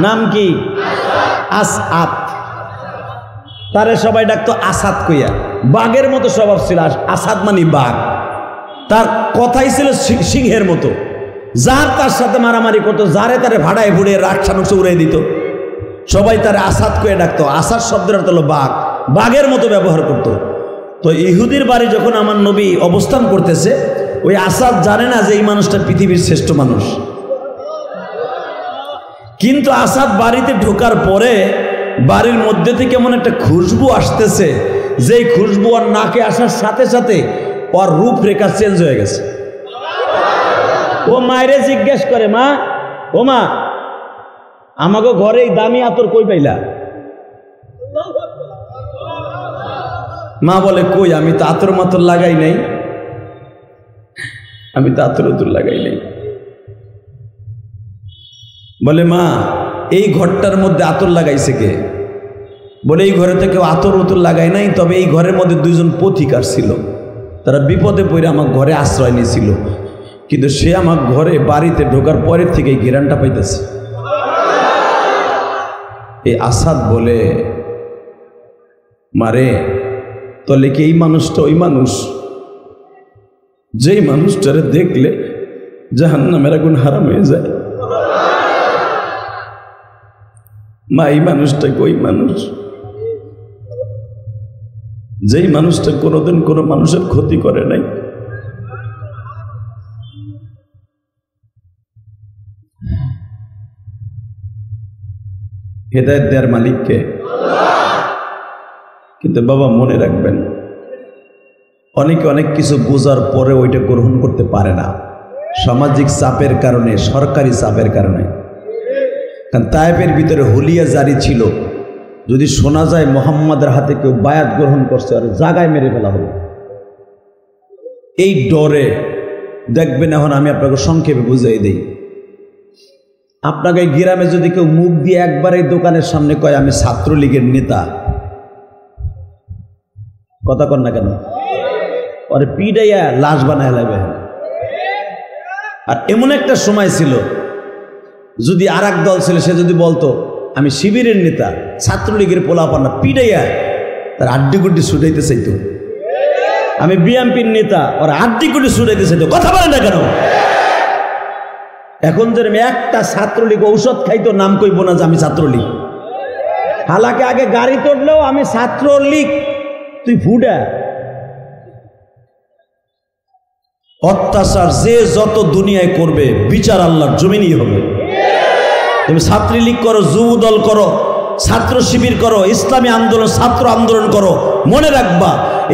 নাম কি? আসআদ। তারে সবাই ডাকতো আসাদ কইয়া। বাঘের মতো স্বভাব ছিল, আসাদ মানে বাঘ। তার কথাই ছিল সিংহের মতো। যার তার সাথে মারামারি করতো, যারে তারে ভাড়ায় ভুড়ে রাক্ষসানুষ উড়াই দিত, সবাই তারে আসাদ কয়ে ডাকতো। আসাদ শব্দের অর্থ হলো বাঘ, বাঘের মতো ব্যবহার করত। তো ইহুদির বাড়ি যখন আমার নবী অবস্থান করতেছে, ওই আসাদ জানে না যে এই মানুষটা পৃথিবীর শ্রেষ্ঠ মানুষ। কিন্তু আসাদ বাড়িতে ঢোকার পরে বাড়ির মধ্যে থেকে এমন একটা খুশবু আসতেছে, যেই খুশবু আর নাকে আসার সাথে সাথে ওর রূপরেখা চেঞ্জ হয়ে গেছে। ও মায়েরে জিজ্ঞেস করে, মা, ও মা, আমাকে ঘরে এই দামি আতর কই পাইলা? মা বলে, কই, আমি তো আতর মাতর লাগাই নাই, আমি তো আতর উতর লাগাই নাই। বলে, মা, এই ঘরটার মধ্যে আতর লাগাইছে কে? বলে, এই ঘরে তো কেউ আতর উতর লাগাই নাই, তবে এই ঘরের মধ্যে দুইজন পথিকার ছিল, তারা বিপদে পড়ে আমার ঘরে আশ্রয় নিয়েছিল, কিন্তু সে আমার ঘরে বাড়িতে ঢোকার পরের থেকে ঘেরানটা পাইতেছে। এই আসাদ বলে, মারে, তাহলে কি এই মানুষটা ওই মানুষ যেই মানুষটারে দেখলে জাহান্নামের আগুন হারাম হয়ে যায়? মা, এই মানুষটা ওই মানুষ যেই মানুষটা কোনোদিন কোনো মানুষের ক্ষতি করে নাই। হেদায়েত দেওয়ার মালিককে। কিন্তু বাবা মনে রাখবেন, অনেকে অনেক কিছু বোঝার পরে ওইটা গ্রহণ করতে পারে না, সামাজিক চাপের কারণে, সরকারি চাপের কারণে। কারণ তায়েফের ভিতরে হুলিয়া জারি ছিল, যদি শোনা যায় মুহাম্মাদের হাতে কেউ বায়াত গ্রহণ করছে আর জায়গায় মেরে ফেলা হবে। এই ডরে দেখবেন, এখন আমি আপনাকে সংক্ষেপে বুঝাই দেই। আপনাকে গ্রামে যদি কেউ মুখ দিয়ে একবার এই দোকানের সামনে কয় আমি ছাত্রলীগের নেতা, কথা কন না কেন? ওরে পিডাইয়া লাশ বানায় লাগবে। আর এমন একটা সময় ছিল, যদি আর এক দল ছিল, সে যদি বলতো আমি শিবিরের নেতা, ছাত্রলীগের পোলাপান্না, পিডাইয়া তার আড্ডি গুড্ডি ছুটাইতে চাইতো। আমি বিএমপির নেতা, ওর আড্ডি গুড্ডি ছুটাইতে চাইতো। কথা বলে না কেন? এখন যেরকম একটা ছাত্রলীগ ঔষধ খাইতো, নাম কইব না যে আমি ছাত্রলীগ। হালাকে আগে গাড়ি তুললেও আমি ছাত্রলীগ, তুই ফুডা। অত্যাচার যে যত দুনিয়ায় করবে, বিচার আল্লাহর জমিনই হবে। তুমি ছাত্রলীগ করো, যুব দল করো, ছাত্র শিবির করো, ইসলামী আন্দোলন, ছাত্র আন্দোলন করো, মনে রাখবা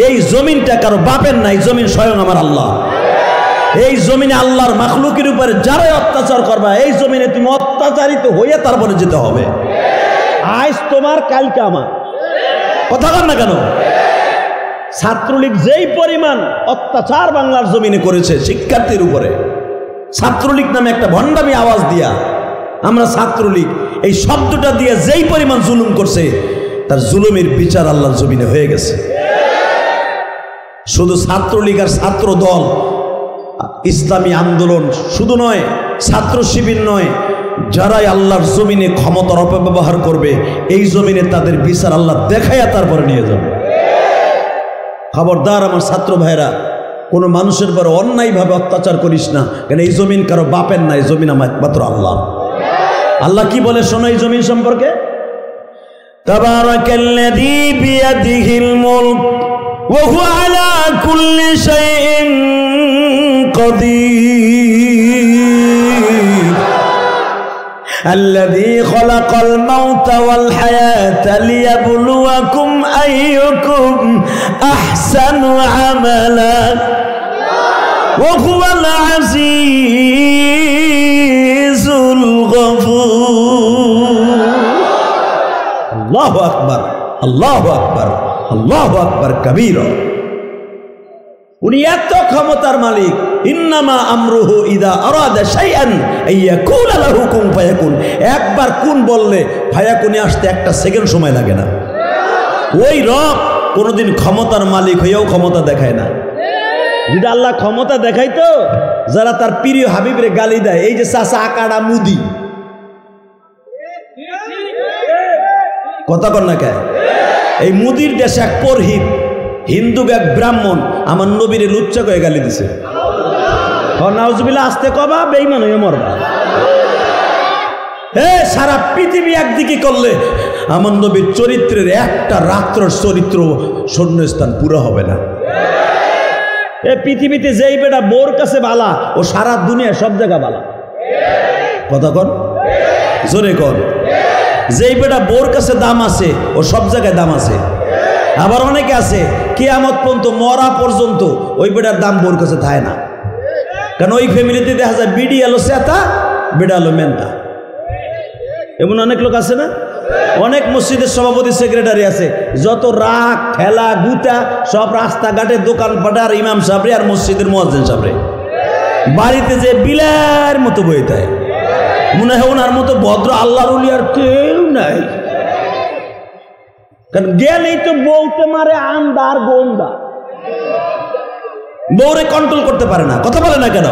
এই জমিনটা কারো বাপের নাই, জমিন স্বয়ং আমার আল্লাহ। এই জমিনে আল্লাহর মাখলুকের উপরে যারাই অত্যাচার করবা, এই জমিনে তুমি অত্যাচারিত হইয়া তারপরে যেতে হবে। আজ তোমার, কালকে আমার। কথা বল না কেন? ছাত্রলীগ যেই পরিমাণ অত্যাচার বাংলার জমিনে করেছে শিক্ষার্থীর উপরে, ছাত্রলীগ নামে একটা ভণ্ডামি আওয়াজ দিয়া আমরা ছাত্রলীগ এই শব্দটা দিয়ে যেই পরিমাণ জুলুম করছে, তার জুলুমের বিচার আল্লাহর জমিনে হয়ে গেছে। শুধু ছাত্রলীগ আর ছাত্র দল, ইসলামী আন্দোলন শুধু নয়, ছাত্র শিবির নয়, যারাই আল্লাহর জমিনে ক্ষমতার অপব্যবহার করবে এই জমিনে তাদের বিচার আল্লাহ দেখাইয়া তারপরে নিয়ে যাবে। খবরদার আমার ছাত্র ভাইরা, কোনো মানুষের পর অন্যায়ভাবে অত্যাচার করিস না, কারণ এই জমিন কারো বাপের না, এই জমিন আমার একমাত্র আল্লাহ। আল্লাহ কি বলে শোনো এই জমিন সম্পর্কে? তাবারাকাল্লাযী বিয়াদিহিল মুলক ওয়া হুয়া আলা কুল্লি শাইইন কাদির الذي خلق الموت والحياة ليبلوكم أيكم أحسن عملا وهو العزيز الغفور الله أكبر الله أكبر الله أكبر كبيرا। উনি এত ক্ষমতার মালিক, ইন্নামা আমরুহু ইদা আরাদা শাইআন আইয়াকুলা লাহু কুন ফায়াকুন। একবার কুন বললে ফায়াকুনে আসতে একটা সেকেন্ড সময় লাগে না। ওই রব কোনোদিন ক্ষমতার মালিক হয়েও ক্ষমতা দেখায় না। যদি আল্লাহ ক্ষমতা দেখাইতো, যারা তার প্রিয় হাবিবরে গালি দেয়, এই যে চাচা আকাড়া মুদি, কথা কর না কে? এই মুদির দেশে এক পরহিত হিন্দু এক ব্রাহ্মণ আমার নবীরে লুচ্চা কয়ে গালি দিছে। নাউজুবিল্লাহ, আসতে কবা বেঈমান হয়ে মরবা। সারা পৃথিবী একদিকে করলে আমার নবীর চরিত্রের একটা রাত্রের চরিত্র শূন্যস্থান পুরো হবে না। এ পৃথিবীতে যেই বেটা বোর কাছে বালা, ও সারা দুনিয়া সব জায়গা বালা। কথা কন, জোরে কন। যেই বেটা বোর কাছে দাম আছে, ও সব জায়গায় দাম আছে। আবার অনেকে আছে কিয়ামত পর্যন্ত, মরা পর্যন্ত ওই বেটার দাম বোর কাছে থাকে না। কারণ ওই ফ্যামিলিতে দেখা যায় বিডি আলো সেতা, বেটা আলো মেনতা। এমন অনেক লোক আছে না? অনেক মসজিদের সভাপতি সেক্রেটারি আছে, যত রাগ ঠেলা গুতা সব রাস্তাঘাটে দোকান পাটার ইমাম সাহেবরে আর মসজিদের মুয়াজ্জিন সাহেবরে। বাড়িতে যে বিলার মতো বই দেয়, মনে হয় ওনার মতো ভদ্র আল্লাহর ওলি আর কেউ নাই। কারণ গেলেই তো বউতে মারে আন্দার গোন্দা, বউরে কন্ট্রোল করতে পারে না। কথা বলে না কেন?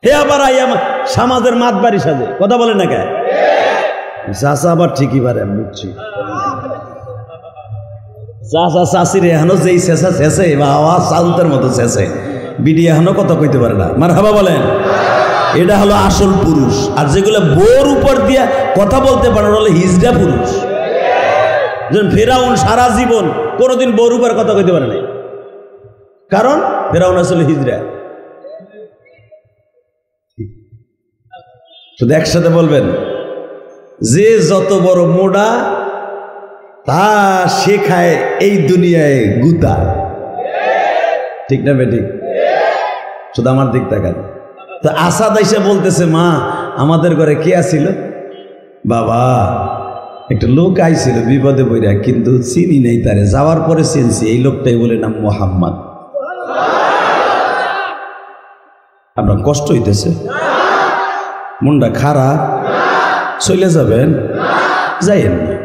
হে আবার সমাজের মাত বাড়ি সাজে। কথা বলে না কেন? চাষা আবার ঠিকই পারে, আমি বুঝছি। চাষা চাষির এখনো যেই শেষা শেষে বাবা সাউথের মতো শেষে, বিডি এখনো কথা কইতে পারে না। মারহাবা বলেন। এটা হলো আসল পুরুষ। আর যেগুলো বোর উপর দিয়া কথা বলতে পারে হলো হিজড়া পুরুষ। যেমন ফেরাউন সারা জীবন কোনোদিন বোর উপর কথা কইতে পারে নাই, কারণ ফেরাউন আসলে হিজড়া। শুধু একসাথে বলবেন, যে যত বড় মোড়া তা শেখায় এই দুনিয়ায় গুতা। ঠিক না বেঠিক? শুধু আমার দিক তাকান। তো আসাদ আইসা বলতেছে, মা আমাদের ঘরে কে আসিল? বাবা একটা লোক আইছিল বিপদে বইরা, কিন্তু চিনি নেই তারে, যাওয়ার পরে চিনছি, এই লোকটাই বলে নাম মোহাম্মদ। আপনার কষ্ট হইতেছে? মনটা খারাপ? চলে যাবেন? যাইয়েন না,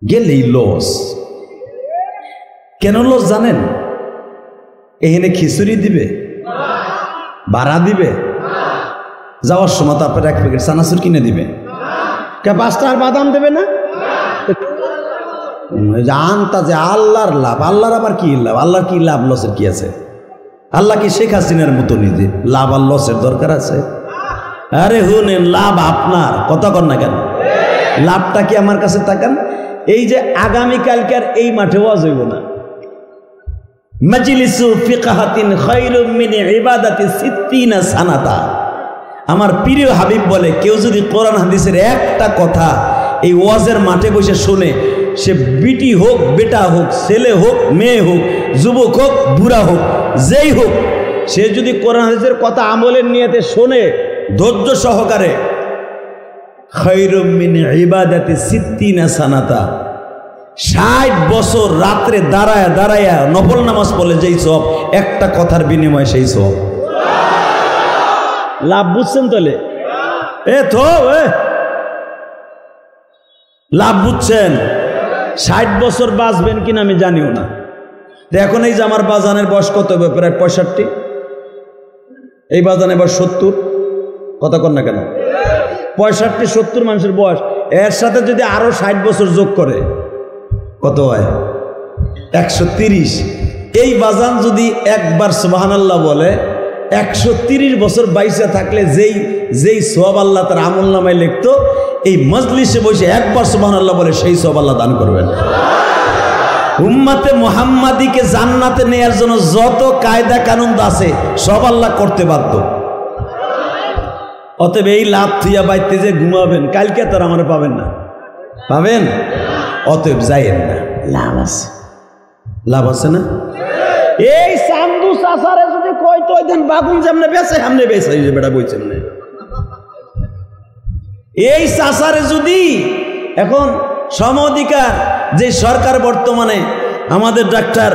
গেলেই লস। কেন লস জানেন? এখানে খিচুড়ি দিবে, ভাড়া দিবে, যাওয়ার সময় তো আপনার এক প্যাকেট চানাচুর কিনে দিবে, পাঁচটা আর বাদাম দেবে না। জানতা যে আল্লাহর লাভ, আল্লাহর আবার কি লাভ? আল্লাহর কি লাভ লসের কি আছে? আল্লাহ কি শেখ হাসিনার মতো নিজে লাভ আর লসের দরকার আছে? আরে হুনেন, লাভ আপনার। কথা কর না কেন? লাভটা কি আমার কাছে তাকান। এই যে আগামীকালকার এই মাঠে ওয়াজ হইব না, মাজলিসু ফিকহাতিন খায়রুম মিন ইবাদাতি 60 সানাতা। আমার প্রিয় হাবিব বলে, কেউ যদি কোরআন হাদিসের একটা কথা এই ওয়াজের মাঠে বসে শুনে, সে বিটি হোক, বেটা হোক, ছেলে হোক, মেয়ে হোক, যুবক হোক, বুড়া হোক, যেই হোক, সে যদি কোরআন হাদিসের কথা আমলের নিয়তে শোনে ধৈর্য সহকারে, খায়রুম মিন ইবাদাতি সিত্তিনা সানাতা, 60 বছর রাত্রে দাঁড়ায়া দাঁড়ায়া নফল নামাজ পড়লে যেই সব, একটা কথার বিনিময়ে সেই সব। লাভ বুঝছেন তাহলে? লাভ বুঝছেন? 60 বছর বাঁচবেন কিনা আমি জানিও না। এখন এই যে আমার বাজানের বয়স কত হবে? প্রায় 65। এই বাজানের বয়স 70। কথা কর না কেন? 65-70 মানুষের বয়স, এর সাথে যদি আরো 60 বছর যোগ করে কত হয়? 130। এই বাজান যদি একবার সুবহানাল্লাহ বলে, 130 বছর বাইসে থাকলে যেই সওয়াব আল্লাহ তার আমল নামায় লিখতো, এই মজলিসে বসে একবার সুবহানাল্লাহ বলে সেই সওয়াব আল্লাহ দান করবেন। উম্মতে মুহাম্মাদিকে জান্নাতে নেয়ার জন্য যত কায়দা কানুন আছে সব আল্লাহ করতে বাধ্য। অতএব এই লাভ থুইয়া বাইতে যে ঘুমাবেন, কালকে তার আমার পাবেন না, পাবেন? অতএব যাইয়েন না, লাভ আছে, লাভ আছে না? এই চান্দু চাচারে যদি কই তো দেন বাগুন যেমনে বেছে সামনে বেছে বেটা বইছে এমনি, এই চাচারে যদি এখন সম অধিকার যে সরকার বর্তমানে আমাদের ডাক্তার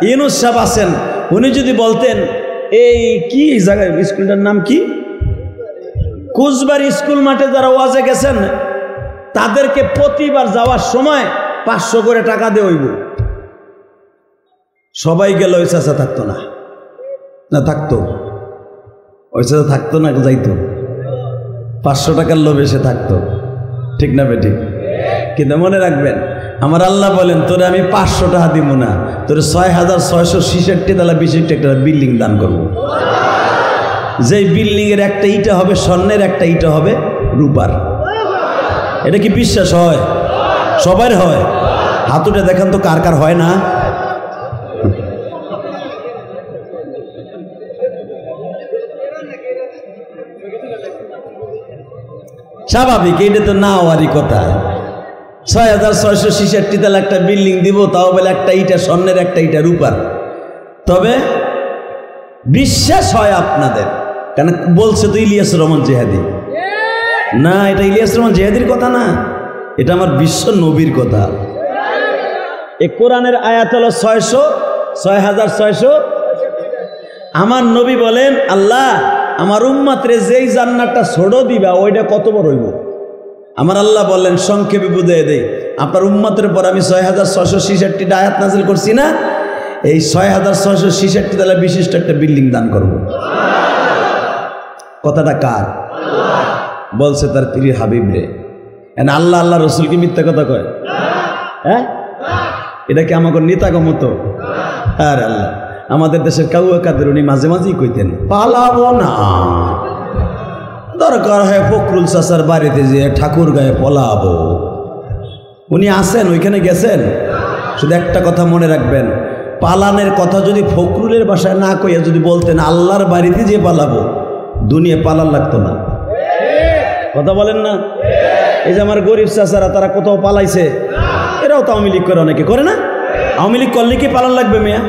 ইউনূস সাহেব আছেন, উনি যদি বলতেন এই কি জায়গায় স্কুলটার নাম কি, কুচবাড়ি স্কুল মাঠে যারা ওয়াজে গেছেন তাদেরকে প্রতিবার যাওয়ার সময় 500 করে টাকা দিয়ে হইব, সবাই গেল, ওই চাচা থাকতো না? না থাকতো? ওই চাচা থাকতো না, যাইতো 500 টাকার লোভে সে থাকতো, ঠিক না বেঠিক? কিন্তু মনে রাখবেন, আমার আল্লাহ বলেন তোরে আমি 500 টাকা দিব না, তোরে 6666 তালা বিশিষ্ট একটা বিল্ডিং দান করবো। যেই বিল্ডিং এর একটা ইটা হবে স্বর্ণের, একটা ইটা হবে রূপার। এটা কি বিশ্বাস হয়? সবার হয়? হাতুটা দেখেন তো কার কার হয় না? স্বাভাবিক, এটা তো না হওয়ারই কথা। 6666 তালা একটা বিল্ডিং দিব, তাও বলে একটা ইটা স্বর্ণের, একটা ইটা রূপার। তবে বিশ্বাস হয় আপনাদের, কেন বলছে তো ইলিয়াস রহমান জিহাদি। না, এটা ইলিয়াস রহমান জিহাদির কথা না, এটা আমার বিশ্ব নবীর কথা। এই কোরআনের আয়াত হলো 6600। আমার নবী বলেন, আল্লাহ আমার উম্মতরে যেই জান্নাতটা ছোট দিবা ওইটা কত বড় হইব? আমার আল্লাহ বললেন, সংক্ষেপে বুঝিয়ে দেই, আপনার উম্মতের পর আমি 6666টা আয়াত নাজিল করছি না, এই 6666 তালা বিশিষ্ট একটা বিল্ডিং দান করব। কথাটা কার বলছে? তার প্রিয় হাবিব রে। আল্লাহ আল্লাহ রসুল কি মিথ্যা কথা কয়? হ্যাঁ, এটা কি আমাকে নেতাগো মতো? আর আল্লাহ আমাদের দেশের কাউয়া কাদের উনি মাঝে মাঝেই কইতেন, পালাবো না, দরকার হয় ফখরুল চাচার বাড়িতে যে ঠাকুর গায়ে পলাবো। উনি আসেন, ওইখানে গেছেন। শুধু একটা কথা মনে রাখবেন, পালানের কথা যদি ফখরুলের বাসায় না কইয়া যদি বলতেন আল্লাহর বাড়িতে যে পালাবো, দুনিয়া পালান লাগতো না। কথা বলেন না? এই যে আমার গরিব চাচারা, তারা কোথাও পালাইছে, এরাও তো আওয়ামী লীগ করে, অনেকে করে না? আওয়ামী লীগ করলে কি পালান লাগবে মেয়া?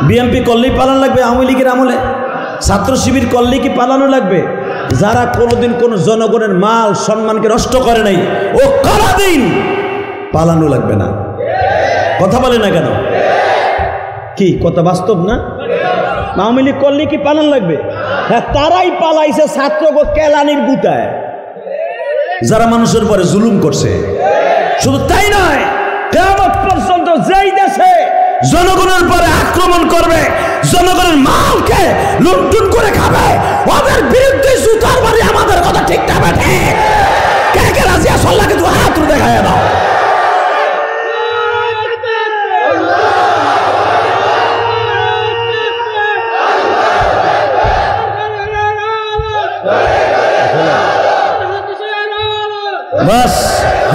বিএনপি করলেই পালান লাগবে আওয়ামী লীগের আমলে? ছাত্র শিবির করলেই কি পালানো লাগবে? যারা কোনোদিন কোন জনগণের মাল সম্মানকে নষ্ট করে নাই, ও কোনোদিন পালানো লাগবে না। কথা বলে না কেন? কি কথা বাস্তব না? আওয়ামী লীগ করলে কি পালান লাগবে? হ্যাঁ, তারাই পালাইছে ছাত্রকে কেলানির গুতায়, যারা মানুষের পরে জুলুম করছে। শুধু তাই নয়, কিয়ামত পর্যন্ত যেই দেশে জনগণের পরে আক্রমণ করবে, জনগণের মালকে লুণ্ঠন করে খাবে, ওদের বিরুদ্ধে জুতার বাড়ি আমাদের কথা ঠিক না বেঠে? কে কে রাজি আছো? আল্লাহকে তো হাত দেখায় দাও। বাস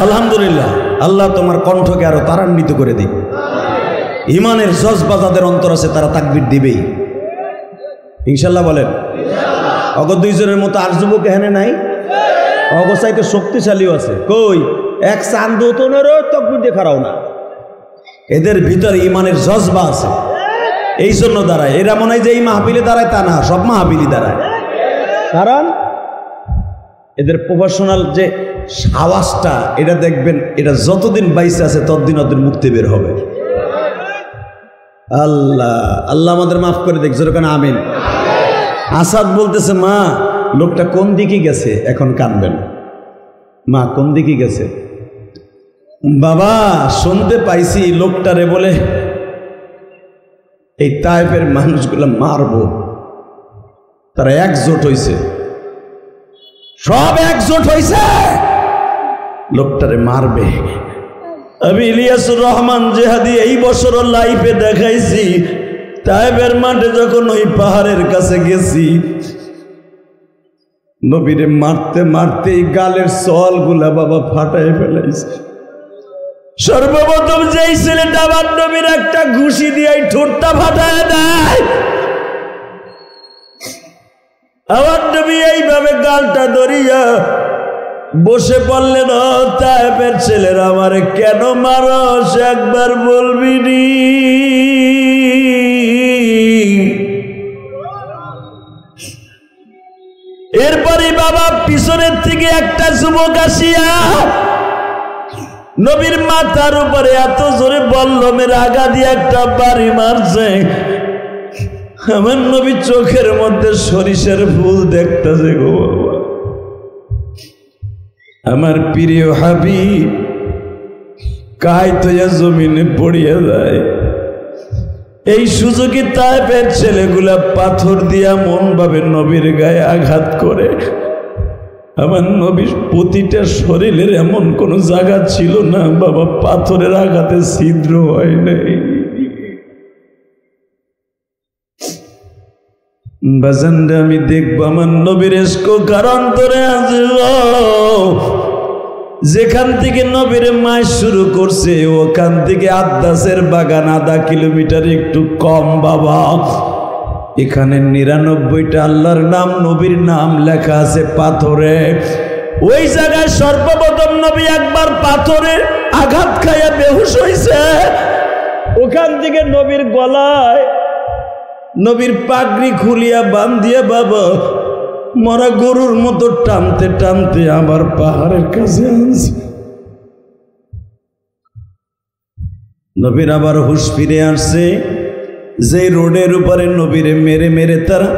আলহামদুলিল্লাহ, আল্লাহ তোমার কণ্ঠকে আরো ত্বরান্বিত করে দিক। ইমানের জজবা যাদের অন্তর আছে তারা তাকবীর দিবেই ইনশাল্লাহ। বলেন, অগ দুইজনের মতো আর যুবক এখানে নাই, অগচাইতে শক্তিশালীও আছে। কই এক চান্দুতনেরও তাকবীর দেখারাও না, এদের ভিতরে ইমানের জজবা আছে, এই জন্য দাঁড়ায়। এরা মনে হয় যে এই মাহফিলে দাঁড়ায়, তা না, সব মাহফিলই দাঁড়ায়। কারণ এদের প্রফেশনাল যে আওয়াজটা, এটা দেখবেন, এটা যতদিন বাইসে আছে ততদিন ওদের মুক্তি বের হবে। আল্লাহ আল্লাহ আমাদের মাফ করে দেখ, যেরকম আমিন। আসাদ বলতেছে, মা লোকটা কোন দিকে গেছে, এখন কানবেন। মা কোন দিকে গেছে? বাবা শুনতে পাইছি লোকটারে বলে এই তায়েফের মানুষগুলো মারবো, তারা একজোট হইছে, সব একজোট হইছে, লোকটারে মারবে। আমি ইলিয়াসুর রহমান জেহাদি এই বছর লাইফে দেখাইছি, তায়েফের মাঠে যখন ওই পাহাড়ের কাছে গেছি, নবীরে মারতে মারতে এই গালের সলগুলা বাবা ফাটাই ফেলাইছে। সর্বপ্রথম যেই ছেলেটা আমার নবীর একটা ঘুষি দিয়ে ঠোঁটটা ফাটায় দেয়, আমার নবী এইভাবে গালটা ধরিয়া বসে পড়লেন। তায়েফের ছেলেরা আমারে কেন মারস একবার বলবি নি? এরপরে বাবা পিছনের থেকে একটা যুবক আসিয়া নবীর মাথার উপরে এত জোরে বল্লমের আগা দিয়ে একটা বাড়ি মারছে। আমার নবী চোখের মধ্যে সরিষার ফুল দেখতেছে গো বাবা। আমার প্রিয় হাবিব কায়তয়া জমিনে পড়িয়া যায়। এই সুযোগে তায়েফের ছেলেগুলা পাথর দিয়া মন ভাবে নবীর গায়ে আঘাত করে। আমার নবীর প্রতিটা শরীরের এমন কোন জায়গা ছিল না বাবা পাথরের আঘাতে ছিদ্র হয় নাই। বাজানরা আমি দেখবো আমার নবীর এসকো কারণ ধরে আসব, যেখান থেকে নবীর মাস শুরু করছে ওখান থেকে আদাসের বাগান আধা কিলোমিটার একটু কম বাবা। এখানে ৯৯টা আল্লাহর নাম নবীর নাম লেখা আছে পাথরে। ওই জায়গায় সর্বপ্রথম নবী একবার পাথরে আঘাত খাইয়া বেহুশ হইছে। ওখান থেকে নবীর গলায় নবীর পাগড়ি খুলিয়া বান্ধিয়া বাবা মরা গরুর মতো টানতে টানতে আবার পাহাড়ের কাছে আনছে। নবীর আবার হুঁশ ফিরে আসছে। যে রোডের উপরে নবীরে মেরে মেরে তারা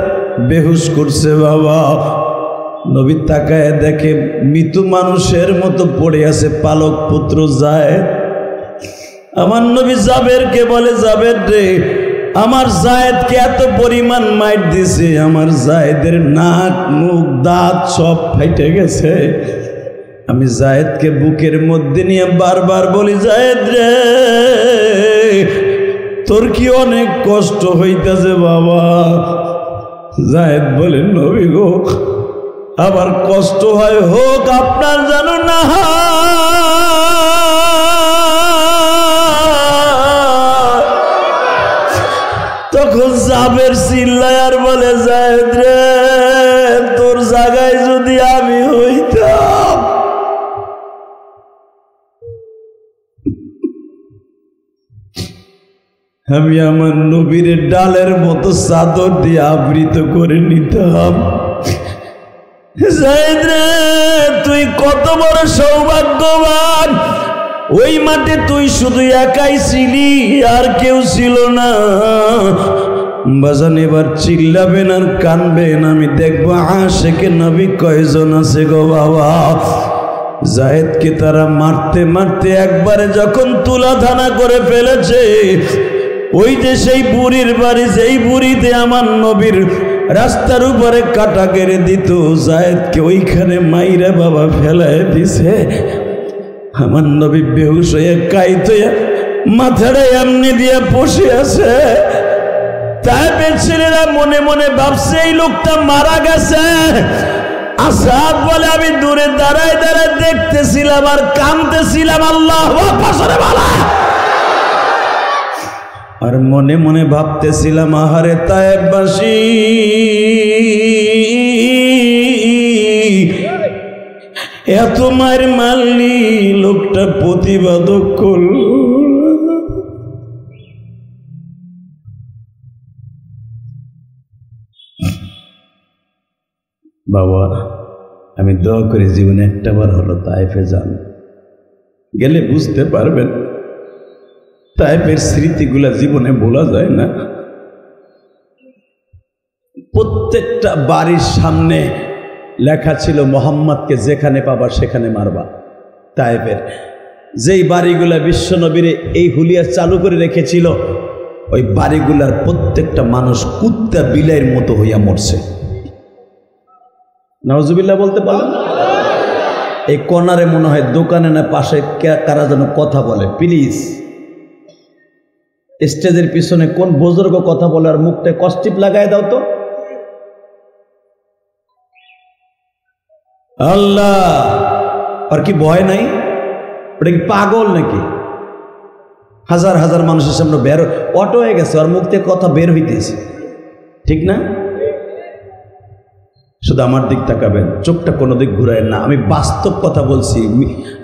বেহুশ করছে বাবা, নবী তাকায় দেখে মৃত মানুষের মতো পড়ে আছে পালক পুত্র জায়েদ। আমার নবী জাবেরকে বলে, জাবের রে আমার জায়েদকে এত পরিমাণ মাইট দিছে, আমার জায়েদের নাক মুখ দাঁত সব ফাইটে গেছে। আমি জায়েদকে বুকের মধ্যে নিয়ে বারবার বলি, জায়েদ রে তোর কি অনেক কষ্ট হইতেছে বাবা? জায়েদ বলে, নবী গো আবার কষ্ট হয় হোক, আপনার জানো না। তখন জাবের চিল্লায় আর বলে, জায়েদ রে তোর জায়গায় যদি আমি হইতাম, আমি আমার নবীর ডালের মতো চাদর দিয়ে আবৃত করে নিতাম। জায়েদ রে তুই কত বড় সৌভাগ্যবান, ওই মাঠে তুই শুধু একাই ছিলি, আর কেউ ছিল না। বাজান এবার চিল্লাবেন আর কানবেন, আমি দেখবো আশেকে নবী কয়জন আছে গো বাবা। জায়েদকে তারা মারতে মারতে একবারে যখন তুলাধানা করে ফেলেছে, ওই যে সেই বুড়ির বাড়ি, যেই বুড়িতে আমার নবীর রাস্তার উপরে কাটা কেড়ে দিত, জায়েদকে ওইখানে মাইরা বাবা ফেলায় দিছে। আমার নবী বেহুশ হয়ে কাইতে মাথাটা এমনি দিয়ে বসে আছে। তায়েফের ছেলেরা মনে মনে ভাবছে এই লোকটা মারা গেছে। আসাদ বলে, আমি দূরে দাঁড়ায় দাঁড়ায় দেখতেছিলাম আর কাঁদতেছিলাম, আল্লাহু আকবার বলা, আর মনে মনে ভাবতেছিলাম আহারে তায়েফবাসী এত মার মারলি, লোকটা প্রতিবাদ করল। বাবা আমি দোয়া করি জীবনে একটাবার হলো তায়েফে যান, গেলে বুঝতে পারবেন তায়েফের স্মৃতিগুলা জীবনে ভোলা যায় না। প্রত্যেকটা বাড়ির সামনে লেখা ছিল মোহাম্মদকে যেখানে পাবা সেখানে মারবা। তায়েফের যেই বাড়িগুলা বিশ্বনবীর এই হুলিয়া চালু করে রেখেছিল, ওই বাড়িগুলার প্রত্যেকটা মানুষ কুত্তা বিলাইয়ের মতো হইয়া মরছে। নাউজুবিল্লাহ বলতে পারলেন? এই কর্নারে মনে হয় দোকানে না পাশে কারা যেন কথা বলে, প্লিজ। স্টেজের পিছনে কোন বুজুর্গ কথা বলে আর মুখটায় কষ্টিপ লাগাই দাও তো। আল্লাহ, আর কি ভয় নাই? ওটা কি পাগল নাকি? হাজার হাজার মানুষের সামনে বের অটো হয়ে গেছে, আর মুখ থেকে কথা বের হইতেছে, ঠিক না? শুধু আমার দিক তাকাবেন, চোখটা কোনো দিক ঘুরায় না। আমি বাস্তব কথা বলছি,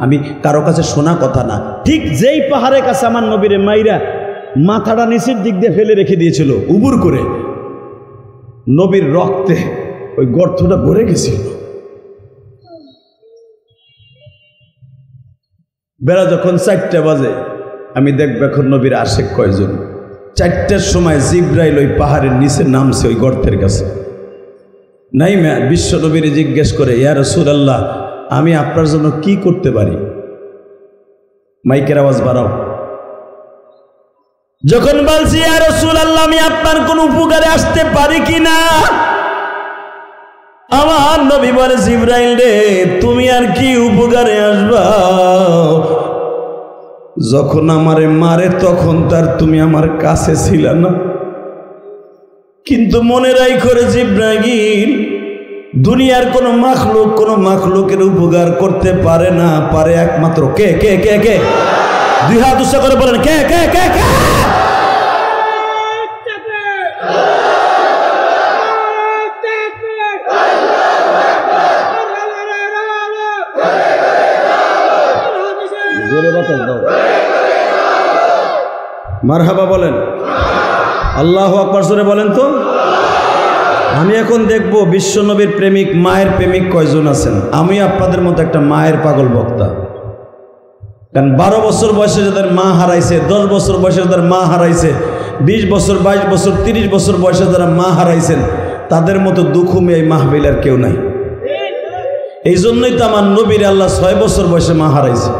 আমি কারো কাছে শোনা কথা না। ঠিক যেই পাহাড়ের কাছে আমার নবীরে মাইরা মাথাটা নিচের দিক দিয়ে ফেলে রেখে দিয়েছিল উবুর করে, নবীর রক্তে ওই গর্তটা ভরে গেছিল। বেলা যখন 4টা বাজে, আমি দেখব এখন নবীর আশেক কয়জন। 4টার সময় জিব্রাইল ওই পাহাড়ের নিচে নামছে ওই গর্তের কাছে। নাই মা বিশ্ব নবীর জিজ্ঞেস করে, ইয়া রাসূলুল্লাহ, আমি আপনার জন্য কি করতে পারি? মাইকের আওয়াজ বাড়াও। যখন বলছি ইয়া রাসূলুল্লাহ, আমি আপনার কোন উপকারে আসতে পারি কিনা, আমার নবী বলে, জিব্রাইল রে, তুমি আর কি উপকারে আসবা? যখন আমারে মারে তখন তার তুমি আমার কাছে ছিল না, কিন্তু মনে রাখো রে জিব্রাইল, দুনিয়ার কোন মাখলুকের উপকার করতে পারে না, পারে একমাত্র কে কে কে কে? 2 হাত উঁচু করে বলেন, কে কে কে কে? মারহাবা বলেন, আল্লাহু আকবার জোরে বলেন তো। আমি এখন দেখব বিশ্বনবীর প্রেমিক, মায়ের প্রেমিক কয়জন আছেন। আমি আপনাদের মতো একটা মায়ের পাগল বক্তা। কারণ 12 বছর বয়সে যাদের মা হারাইছে, 10 বছর বয়সে যাদের মা হারাইছে, 20 বছর 22 বছর 30 বছর বয়সে যারা মা হারাইছেন, তাদের মতো দুঃখমী এই মাহফিল আর কেউ নাই। এই জন্যই তো আমার নবীর আল্লাহ 6 বছর বয়সে মা হারাইছে।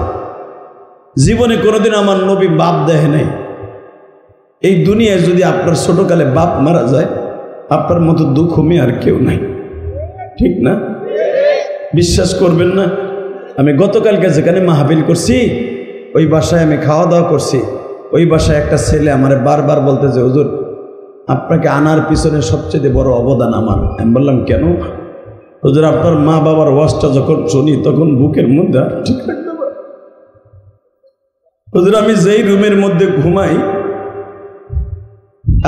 জীবনে কোনোদিন আমার নবী বাপ দেখে নাই। এই দুনিয়ায় যদি আপনার ছোটকালে বাপ মারা যায়, আপনার মতো দুঃখমী আর কেউ নাই, ঠিক না? বিশ্বাস করবেন না, আমি গতকালকে যেখানে মাহফিল করছি, ওই বাসায় আমি খাওয়া দাওয়া করছি। ওই বাসায় একটা ছেলে আমার বারবার বলতেছে, হুজুর, আপনাকে আনার পিছনে সবচেয়ে বড় অবদান আমার। আমি বললাম, কেন? হুজুর, আপনার মা বাবার ওয়াজটা যখন শুনি তখন বুকের মধ্যে আর ঠিক রাখতে পারি। হুজুর, আমি যেই রুমের মধ্যে ঘুমাই,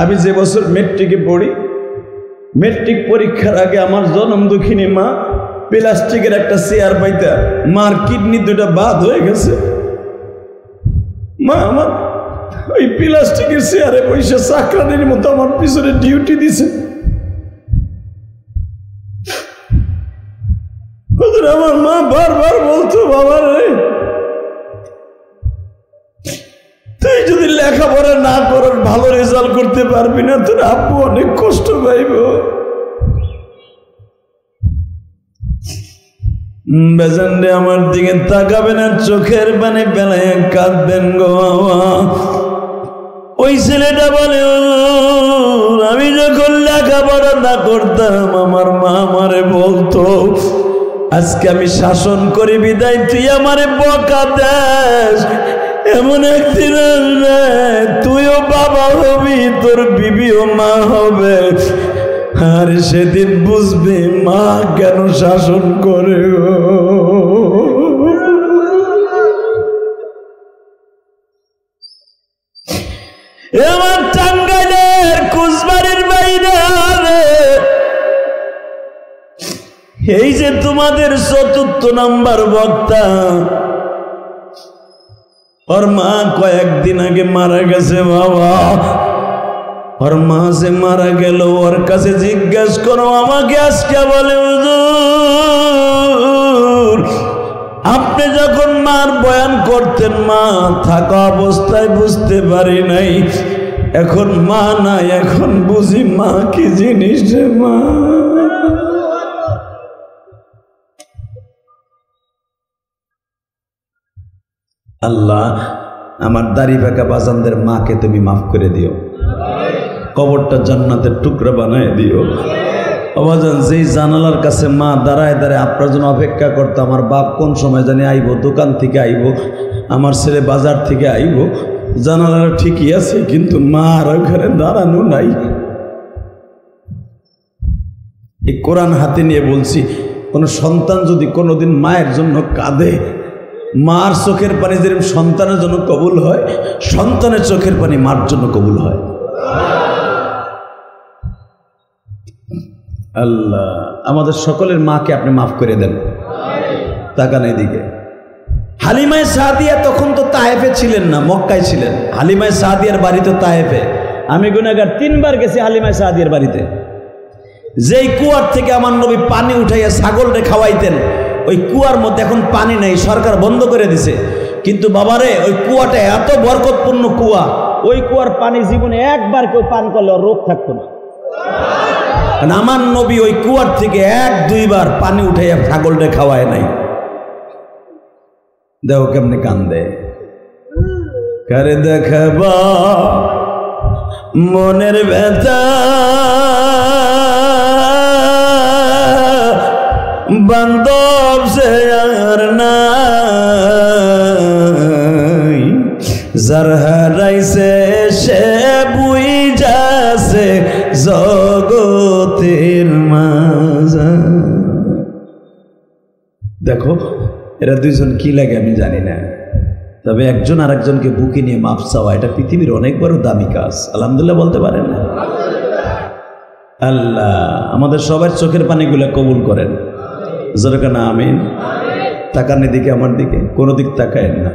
আমি যে বছর মেট্রিকে পড়ি, মেট্রিক পরীক্ষার আগে আমার জনম দুঃখিনী মা প্লাস্টিকের একটা চেয়ার পাইতা, মার কিডনি 2টা বাদ হয়ে গেছে। মা আমার ওই প্লাস্টিকের চেয়ারে বসে চাকরানির মতো আমার পিছনে ডিউটি দিছে। আমার মা বারবার বলতো, বাবা রে, তুই যদি লেখাপড়া না করার ভালো রেজাল্ট করতে পারবি না, তোর আব্বু অনেক কষ্ট পাইব। বেজানরে আমার দিকে তাকাবেন আর চোখের পানি বেলায় কাঁদবেন গো বাবা। ওই ছেলেটা বলে, আমি যখন লেখাপড়া না করতাম, আমার মা আমারে বলতো, আজকে আমি শাসন করি বিদায় তুই আমারে বকা দেস, এমন একদিন আসবে তুইও বাবা হবি, তোর বিবিও মা হবে, আর সেদিন বুঝবি মা কেন শাসন করে। আমার টাঙ্গাইলের কুচবাড়ির বাইরে, এই যে তোমাদের 4র্থ নাম্বার বক্তা, ওর মা কয়েকদিন আগে মারা গেছে বাবা। ওর মা যে মারা গেল, ওর কাছে জিজ্ঞেস করো আমাকে। আজকে বলে, হুজুর, আপনি যখন মার বয়ান করতেন মা থাকা অবস্থায় বুঝতে পারি নাই, এখন মা নাই, এখন বুঝি মা কি জিনিস রে মা। আল্লাহ আমার দাড়ি পাকা বাজানদের মাকে তুমি মাফ করে দিও, কবরটা জান্নাতের টুকরা বানায় দিও। বাজান যেই জানালার কাছে মা দাঁড়ায় দাঁড়ায় আপনার জন্য অপেক্ষা করতো, আমার বাপ কোন সময় জানি আইব, দোকান থেকে আইব, আমার ছেলে বাজার থেকে আইব, জানালাটা ঠিকই আছে কিন্তু মা আর ওখানে দাঁড়ানো নাই। এই কোরআন হাতে নিয়ে বলছি, কোনো সন্তান যদি কোনোদিন মায়ের জন্য কাঁদে, মার চোখের পানি যেরকম সন্তানের জন্য কবুল হয়, সন্তানের চোখের পানি মার জন্য কবুল হয়। আল্লাহ আমাদের সকলের মাকে আপনি মাফ করে দেন। তাকান এদিকে। হালিমায়ে সাদিয়া তখন তো তায়েফে ছিলেন না, মক্কায় ছিলেন। হালিমায়ে সাদিয়ার বাড়ি তো তায়েফে। আমি গুনাহগার 3 বার গেছি হালিমায়ে সাদিয়ার বাড়িতে। যেই কুয়ার থেকে আমার নবী পানি উঠাইয়া ছাগলরে খাওয়াইতেন, ওই কুয়ার মধ্যে এখন পানি নাই, সরকার বন্ধ করে দিছে। কিন্তু বাবারে ওই কুয়াটা এত বরকতপূর্ণ কুয়া, ওই কুয়ার পানি জীবনে একবার কেউ পান করলে রোগ থাকতো না। আমার নবী ওই কুয়ার থেকে 1-2 বার পানি উঠাইয়া ছাগলরে খাওয়ায় নাই। দেখো কেমনে কান্দে। কারে দেখাবা মনের ব্যথা, বান্ধব সে আর নাই, যার হারাইছে সে বুঝাছে জগতের মাজা। দেখো এরা দুইজন কি লাগে আমি জানি না, তবে একজন আরেকজনকে বুকে নিয়ে মাপ চাওয়া এটা পৃথিবীর অনেক বড় দামি কাজ। আলহামদুলিল্লাহ বলতে পারেন না? আল্লাহ আমাদের সবার চোখের পানিগুলো কবুল করেন। জোরকানা আমিন। তাকান এদিকে, আমার দিকে, কোনো দিক তাকায়েন না।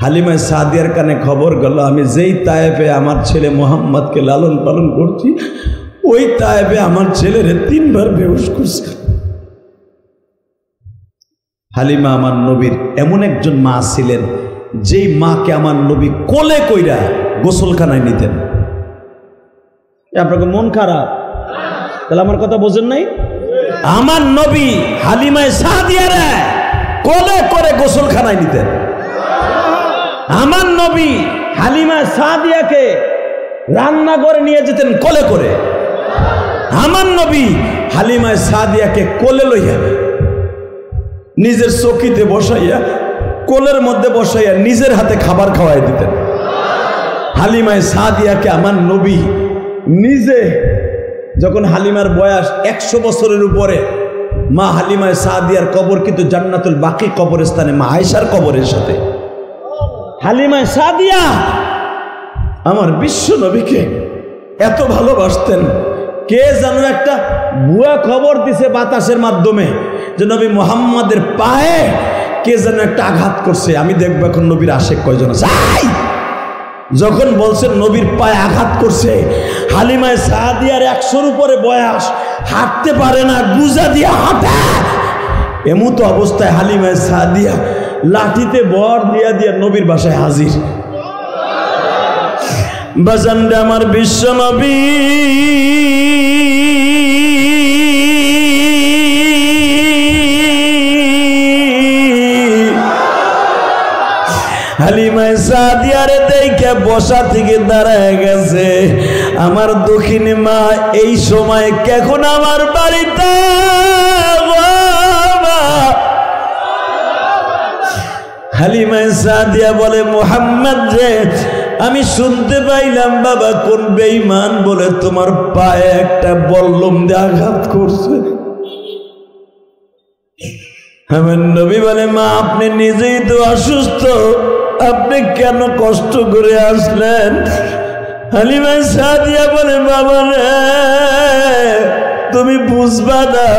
হালিমায়ে সাদিয়ার কানে খবর গেল, আমি যেই তায়েফে আমার ছেলে মোহাম্মদকে লালন পালন করছি, ওই তায়েফে আমার ছেলেরে 3 বার বেহুশ করছে। হালিমা আমার নবীর এমন একজন মা ছিলেন, যেই মাকে আমার নবী কোলে কইরা গোসলখানায় নিতেন। আপনাকে মন খারাপ? তাহলে আমার কথা বোঝেন নাই? আমার নবী হালিমায়ে সাদিয়ারে কোলে করে গোসলখানায় নিতেন। আমার নবী হালিমায়ে সাদিয়াকে রান্না করে নিয়ে যেতেন কোলে করে। আমার নবী হালিমায়ে সাদিয়াকে কোলে লইয়া নিজের চকিতে বসাইয়া, কোলের মধ্যে বসাইয়া নিজের হাতে খাবার খাওয়াই দিতেন। হালিমায়ে সাদিয়াকে আমার নবী নিজে, যখন হালিমার বয়স 100 বছরের উপরে, মা হালিমায়ে সাদিয়ার কবর কিন্তু জান্নাতুল বাকি কবরস্থানে মা আয়েশার কবরের সাথে। হালিমায়ে সাদিয়া আমার বিশ্ব নবীকে এত ভালোবাসতেন, কে যেন একটা ভুয়া খবর দিছে বাতাসের মাধ্যমে যে নবী মুহাম্মাদের পায়ে কে যেন একটা আঘাত করছে। আমি দেখবো এখন নবীর আশেক কয়জন আছে। যখন বলছেন নবীর পায়ে আঘাত করছে, হালিমায়ে সাদিয়ার 100-র উপরে বয়স, হাঁটতে পারে না, গুজা দিয়ে হাঁটে। এমতো অবস্থায় হালিমায়ে সাদিয়া লাঠিতে বর দিয়া দিয়া নবীর বাসায় হাজির। বাজানরে আমার বিশ্ব নবী হালিমায়ে সাদিয়ারে দেখে বসা থেকে দাঁড়ায় গেছে। আমার দক্ষিণী মা এই সময় কখন আমার বাড়িতে, হালিমায়ে সাদিয়া বলে, মুহাম্মদ রে, আমি শুনতে পাইলাম বাবা কোন বেঈমান বলে তোমার পায়ে একটা বল্লম দিয়ে আঘাত করছে। আমার নবী বলে, মা আপনি নিজেই তো অসুস্থ, আপনি কেন কষ্ট করে আসলেন? হালিমায়ে সাদিয়া বলে, বাবা রে, তুমি বুঝবা না,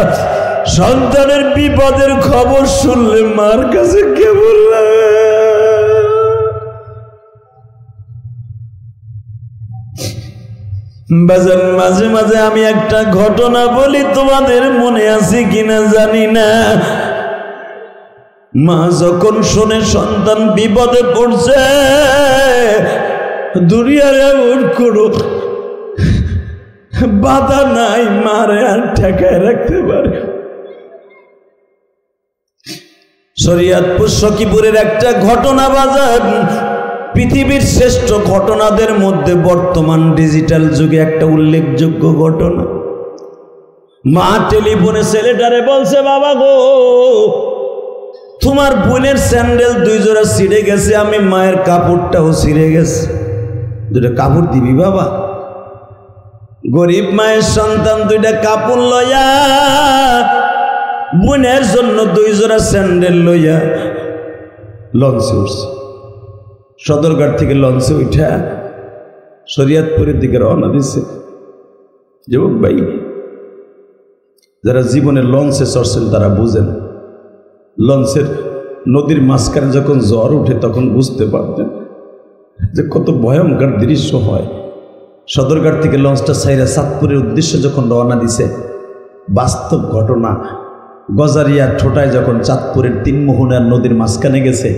সন্তানের বিপদের খবর শুনলে মার কাছে কেমন লাগে। বাজান মাঝে মাঝে আমি একটা ঘটনা বলি, তোমাদের মনে আছে কিনা জানি না। মা যখন শোনে সন্তান বিপদে পড়ছে, দুনিয়ার এমন কোনো বাধা নাই মারে আর ঠেকায় রাখতে পারে। শরীয়তপুর সখীপুরের একটা ঘটনা বাজার, পৃথিবীর শ্রেষ্ঠ ঘটনাদের মধ্যে বর্তমান ডিজিটাল যুগে একটা উল্লেখযোগ্য ঘটনা। মা টেলিফোনে ছেলেটারে বলছে, বাবা গো, তোমার বোনের স্যান্ডেল 2 জোড়া ছিঁড়ে গেছে, আমি মায়ের কাপড়টাও ছিঁড়ে গেছে, 2টা কাপড় দিবি বাবা? গরিব মায়ের সন্তান 2টা কাপড় লইয়া, বোনের জন্য 2 জোড়া স্যান্ডেল লইয়া লঞ্চে উঠছে। সদরঘাট থেকে লঞ্চে উঠা শরীয়তপুরের দিকে রওনা দিচ্ছে। যুবক ভাই, যারা জীবনে লঞ্চে চড়ছেন তারা বুঝেন, লঞ্চের নদীর মাঝখানে যখন ঝড় উঠে তখন বুঝতে পারতেন যে কত ভয়ঙ্কর দৃশ্য হয়। সদরঘাট থেকে লঞ্চটা ছাইরা চাঁদপুরের উদ্দেশ্যে যখন রওনা দিছে, বাস্তব ঘটনা, গজারিয়া ঠোঁটায় যখন চাঁদপুরের 3 মোহনার নদীর মাঝখানে গেছে,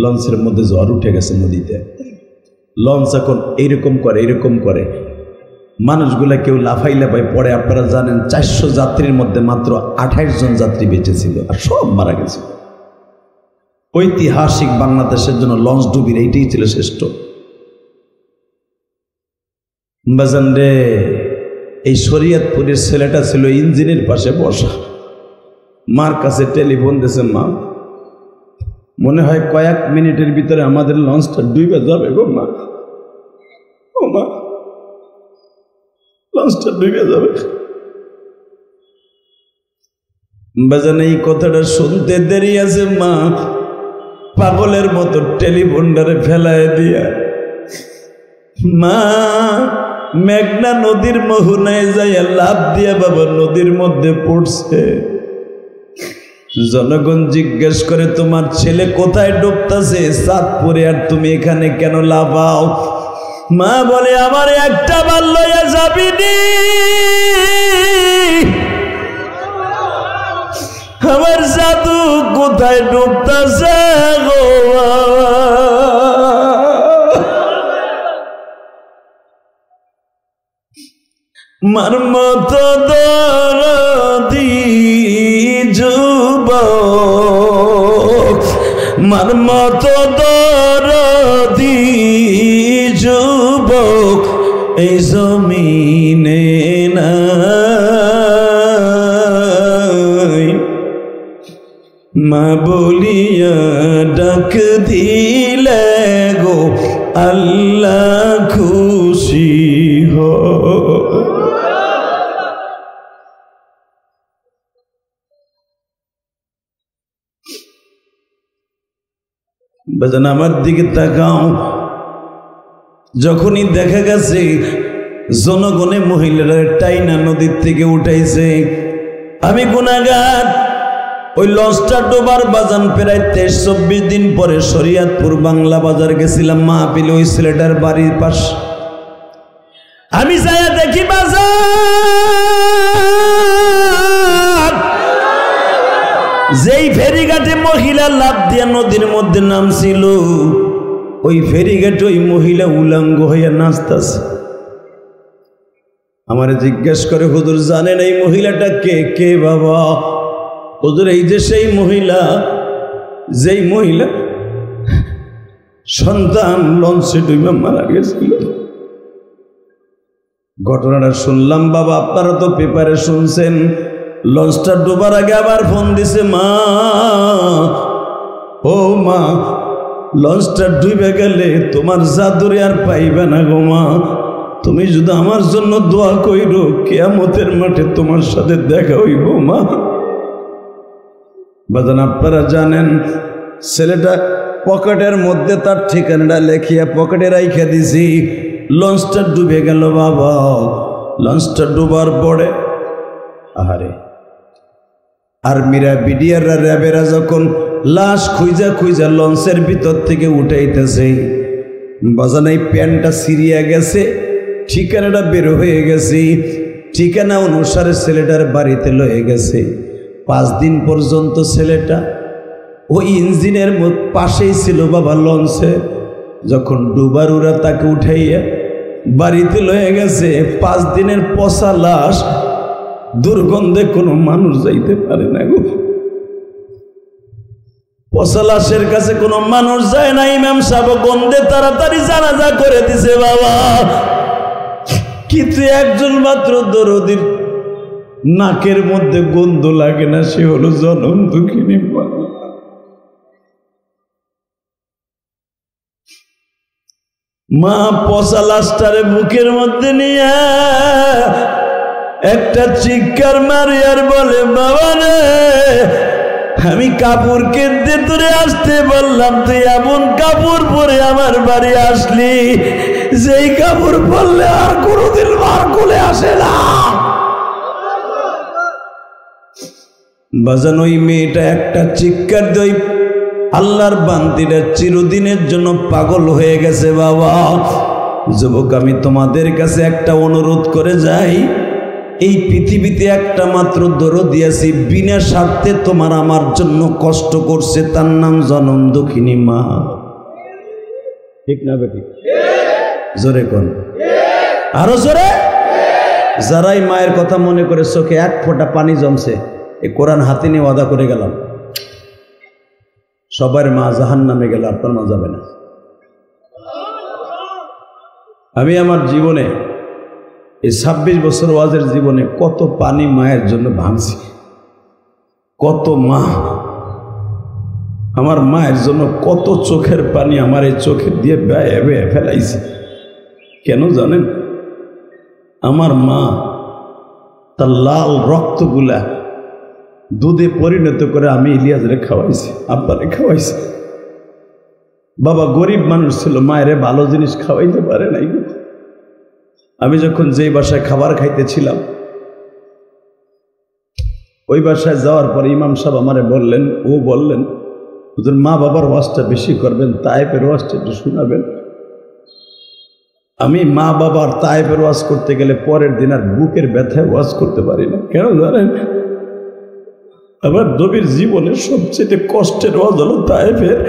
লঞ্চের মধ্যে ঝড় উঠে গেছে নদীতে। লঞ্চ এখন এইরকম করে মানুষগুলা কেউ লাফাই লাফাই পড়ে। আপনারা জানেন 400 যাত্রীর মধ্যে মাত্র 28 জন যাত্রী বেঁচে ছিল, আর সব মারা গেছে। ঐতিহাসিক বাংলাদেশের জন্য লঞ্চ ডুবির এইটাই ছিল শ্রেষ্ঠ। বাজান রে, এই শরীয়তপুরের ছেলেটা ছিল ইঞ্জিনের পাশে বসা, মার কাছে টেলিফোন দিয়েছে, মা মনে হয় কয়েক মিনিটের ভিতরে আমাদের লঞ্চটা ডুবে যাবে গো মা, ও মা লঞ্চটা ডুবে যাবে। বাজান এই কথাটা শুনতে দেরি আছে, মা পাগলের মতো টেলিফোনটারে ফেলায় দিয়া মা মেঘনা নদীর মোহনায় যাইয়া লাফ দিয়া বাবা নদীর মধ্যে পড়ছে। জনগণ জিজ্ঞেস করে, তোমার ছেলে কোথায় ডুবতেছে? চাঁদপুরে, আর তুমি এখানে কেন লাফাও? মা বলে, আমার একটা বার লইয়া যাবিনি, আমার জাদু কোথায় ডুবতেছে গো। মার মতো দরদি যুবক, মার মতো দরদি যুবক এই জমিনে নাই। মা বলিয়া ডাক দিলে গো আল্লাহ খুশি হয়। বাজান আমার দিকে তাকাও, যখনই দেখা গেছে জনগণে মহিলারা টাইনা নদীর থেকে উঠাইছে, আমি গুনাহগার। ওই লঞ্চটা ডোবার বাজান প্রায় 23-24 দিন পরে শরীয়তপুর বাংলা বাজার গেছিলাম মাহফিল, ওই ছেলেটার বাড়ির পাশ। আমি যাইয়া দেখি বাজার, যেই ফেরিঘাটে মহিলা লাফ দিয়া নদীর মধ্যে নামছিল, ওই ফেরিঘাটে ওই মহিলা উলঙ্গ হইয়া নাচতেছে। আমারে জিজ্ঞেস করে, হুজুর জানেন এই মহিলাটা কে? কে বাবা? হুজুর এই যে সেই মহিলা, যেই মহিলা সন্তান লঞ্চে ডুবে মারা গেছিল। ঘটনাটা শুনলাম বাবা, আপনারা তো পেপারে শুনছেন। লঞ্চটা ডুবার আগে আবার ফোন দিছে, মা ও মা, লঞ্চটা ডুবে গেলে তোমার জাদুরে আর পাইবে না গো মা, তুমি যদি আমার জন্য দোয়া কইরো, কিয়ামতের মাঠে তোমার সাথে দেখা হইব মা। বাজান আপনারা জানেন, ছেলেটা পকেটের মধ্যে তার ঠিকানাটা লেখিয়া পকেটে রাইখা দিছি। লঞ্চটা ডুবে গেল বাবা। লঞ্চটা ডুবার পরে আহারে আর্মিরা, বিডিআররা, র্যাবেরা যখন লাশ খুঁজা খুঁজা লঞ্চের ভিতর থেকে উঠাইতেছে, বাজান এই প্যান্টটা সিরিয়া গেছে, ঠিকানাটা বের হয়ে গেছে, ঠিকানা অনুসারে ছেলেটার বাড়িতে লয়ে গেছে। 5 দিন পর্যন্ত ছেলেটা ওই ইঞ্জিনের পাশেই ছিল বাবা লঞ্চে। যখন ডুবারুরা তাকে উঠাইয়া বাড়িতে লয়ে গেছে, 5 দিনের পচা লাশ, দুর্গন্ধে কোনো মানুষ যাইতে পারে না গো। পচা লাশের কাছে কোনো মানুষ যায় না। ইমাম সাহেব গন্ধে তাড়াতাড়ি জানাজা করে দিছে বাবা। কিন্তু একজন মাত্র দরদির নাকের মধ্যে গন্ধ লাগে না, সে হলো জনম দুঃখিনী মা। মা পচা লাশটারে বুকের মধ্যে নিয়ে একটা চিৎকার মারি আর বলে, বাবা রে, আমি কাপড় কিনতে তোরে আসতে বললাম, তুই এমন কাপড় পরে আমার বাড়ি আসলি যেই কাপড় পরলে আর কোনোদিন মার কোলে আসে না। বাজান ওই মেয়েটা একটা চিৎকার দিয়ে আল্লাহর বান্দিরা চিরদিনের জন্য পাগল হয়ে গেছে বাবা। যুবক, আমি তোমাদের কাছে একটা অনুরোধ করে যাই, এই পৃথিবীতে একটা মাত্র দরদি আছে, বিনা স্বার্থে তোমার আমার জন্য কষ্ট করছে, তার নাম জনম দুঃখিনী মা। ঠিক না বেটি? জোরে কোন, আরো জোরে। যারাই মায়ের কথা মনে করে চোখে 1 ফোঁটা পানি জমছে, এই কোরআন হাতে নিয়ে ওয়াদা করে গেলাম, সবার মা জাহান্নামে গেল, আপনার মা যাবে না। আমি আমার জীবনে এই 26 বছর ওয়াজের জীবনে কত পানি মায়ের জন্য ভাঙছি, কত মা আমার মায়ের জন্য কত চোখের পানি আমার এই চোখের দিয়ে বেয়ে বেয়ে ফেলাইছে। কেন জানেন? আমার মা তার লাল রক্তগুলা দুধে পরিণত করে আমি ইলিয়াসরে খাওয়াইছি, আব্বারে খাওয়াইছি। বাবা গরিব মানুষ ছিল, মায়েরে ভালো জিনিস খাওয়াইতে পারে নাই। আমি যখন যেই বাসায় খাবার খাইতেছিলাম, ওই বাসায় যাওয়ার পরে ইমাম সাহেব আমারে বললেন, ও বললেন, ওদের মা বাবার ওয়াজটা বেশি করবেন, তায়েফের ওয়াজটা একটু শোনাবেন। আমি মা বাবার তায়েফের ওয়াজ করতে গেলে পরের দিন আর বুকের ব্যথায় ওয়াজ করতে পারি না। কেন জানেন? আমার নবীর জীবনের সবচেয়ে কষ্টের ওয়াজ হলো তায়েফের,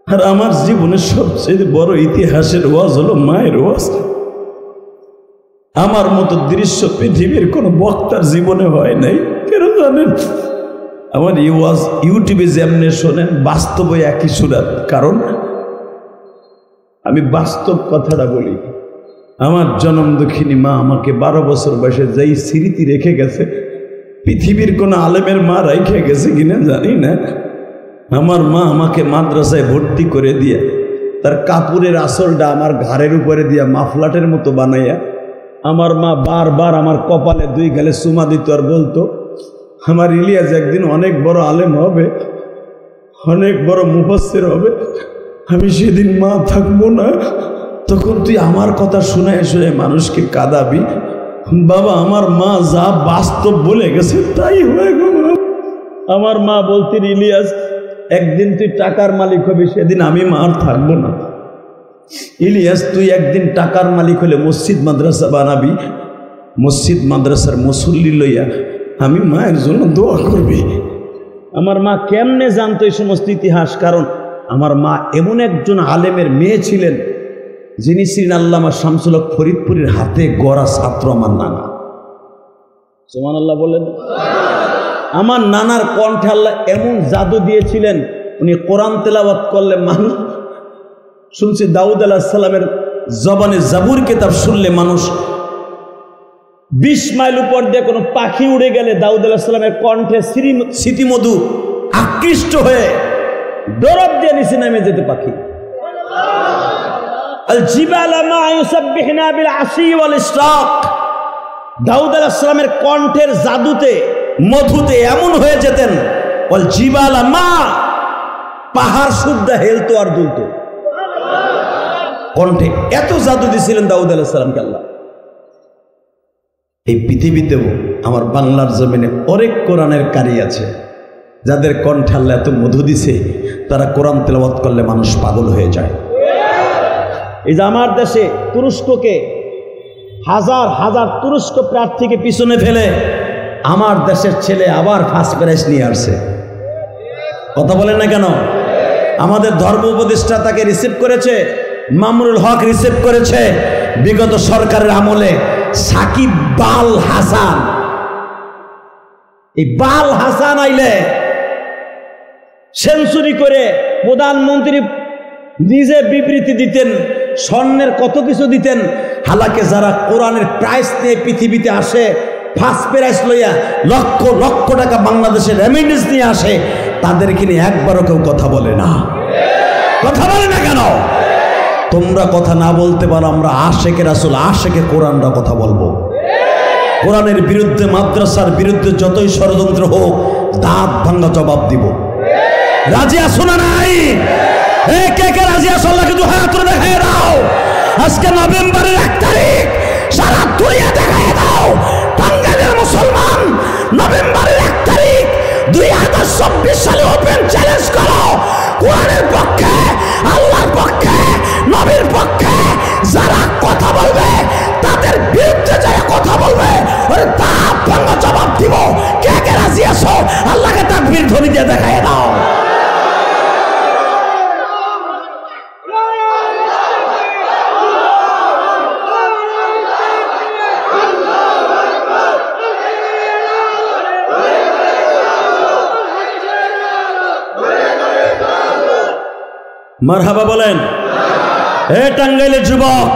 আর আমার জীবনের সবচেয়ে বড় ইতিহাসের ওয়াজ হলো মায়ের ওয়াজ। আমার মতো দৃশ্য পৃথিবীর কোন বক্তার জীবনে হয় নাই। কেন জানেন? আমার এই ওয়াজ ইউটিউবে যেমনি শোনেন, বাস্তবে একই সুরাত। কারণ আমি বাস্তব কথাটা বলি। আমার জনম দুঃখিনী মা আমাকে 12 বছর বয়সে যেই স্মৃতি রেখে গেছে, পৃথিবীর কোন আলেমের মা রেখে গেছে কিনা জানি না। আমার মা আমাকে মাদ্রাসায় ভর্তি করে দিয়ে তার কাপড়ের আসলটা আমার ঘাড়ের উপরে দিয়া মাফলাটের মতো বানাইয়া, আমার মা বারবার আমার কপালে 2 গালে চুমা দিত আর বলতো, আমার ইলিয়াস একদিন অনেক বড় আলেম হবে, অনেক বড় মুফাসসির হবে, আমি সেদিন মা থাকবো না, তখন তুই আমার কথা শুনে শুনে মানুষকে কাঁদাবি। বাবা, আমার মা যা বাস্তব বলে গেছে তাই হয়ে গেল। আমার মা বলতেন, ইলিয়াস একদিন তুই টাকার মালিক হবি, সেদিন আমি মা আর থাকবো না। ইলিয়াস তুই একদিন টাকার মালিক হলে মসজিদ মাদ্রাসা বানাবি, মসজিদ মাদ্রাসার মুসল্লি লইয়া আমি মায়ের জন্য দোয়া করবি। আমার মা কেমনে জানতো এই সমস্ত ইতিহাস? কারণ আমার মা এমন একজন আলেমের মেয়ে ছিলেন, যিনি ছিলেন আল্লামা শামসুল হক ফরিদপুরের হাতে গড়া ছাত্র আমার নানা। সুবহানাল্লাহ বলেন। আমার নানার কণ্ঠে আল্লাহ এমন জাদু দিয়েছিলেন, উনি কোরআন তেলাওয়াত করলে মানুষ, শুনছি দাউদ আলাইহিস সালামের জবানে জাবুর কিতাব শুনলে মানুষ 20 মাইল উপর দিয়ে কোনো পাখি উড়ে গেলে দাউদ আলাইহিস সালামের কণ্ঠে স্মৃতিমধু আকৃষ্ট হয়ে দরব দিয়ে নিচে নেমে যেতে পাখি। আল জিবালা মা ইউসাব্বিহনা বিল আসি ওয়াল ইশরাক। দাউদ আলাইহিস সালামের কণ্ঠের জাদুতে, মধুতে এমন হয়ে যেতেন, ওয়াল জিবালা মা, পাহাড় শুদ্ধা হেলতো আর দুলতো। কণ্ঠে এত জাদু দিয়েছিলেন দাউদ আলাইহিস সালামকে আল্লাহ। এই পৃথিবীতেও আমার বাংলার জমিনে অনেক কোরআনের কারি আছে, যাদের কণ্ঠে আল্লাহ এত মধু দিছে, তারা কোরআন তেলাওয়াত করলে মানুষ পাগল হয়ে যায়। এই যে আমার দেশে তুরস্ককে হাজার হাজার তুরস্ক প্রার্থীকে পিছনে ফেলে আমার দেশের ছেলে আবার ফার্স্ট প্রাইজ নিয়ে আসছে। কথা বলেন না কেন? আমাদের ধর্ম উপদেষ্টা তাকে রিসিভ করেছে, মামুনুল হক রিসিভ করেছে বিগত সরকারের আমলে। সাকিব বাল হাসান, এই বাল হাসান আইলে সেঞ্চুরি করে প্রধানমন্ত্রী নিজে বিবৃতি দিতেন, স্বর্ণের কত কিছু দিতেন। হালাকে যারা কোরআনের প্রাইস নিয়ে পৃথিবীতে আসে, ফার্স্ট প্রাইজ লইয়া লক্ষ লক্ষ টাকা বাংলাদেশের রেমিটেন্স নিয়ে আসে, তাদেরকে নিয়ে একবারও কেউ কথা বলে না। কথা বলে না কেন? তোমরা কথা না বলতে পারো, আমরা আশেকে রাসূল, আশেকে কোরআনরা কথা বলবো। কোরআনের বিরুদ্ধে, মাদ্রাসার বিরুদ্ধে যতই ষড়যন্ত্র হোক, দাঁত ভাঙ্গা জবাব দিব। রাজি আছো না নাই? কে কে রাজি আছো? আল্লাহকে দুই হাত তুলে দেখায় দাও। আজকে নভেম্বরের 1 তারিখ, সারা দুনিয়া দেখায় দাও টাঙ্গাইলের মুসলমান, নভেম্বরের 1 তারিখ 2024 সালে ওপেন চ্যালেঞ্জ করো, কোরআনের পক্ষে, আল্লাহর পক্ষে, নবীর পক্ষে যারা কথা বলবে, তাদের বিরুদ্ধে যারা কথা বলবে, ওরে দাঁত ভাঙ্গা জবাব দিব। কে কে রাজি আছো? আল্লাহকে তাকবীর ধ্বনি দিয়ে দেখায় দাও। মারহাবা বলেন। এ টাঙ্গাইলের যুবক,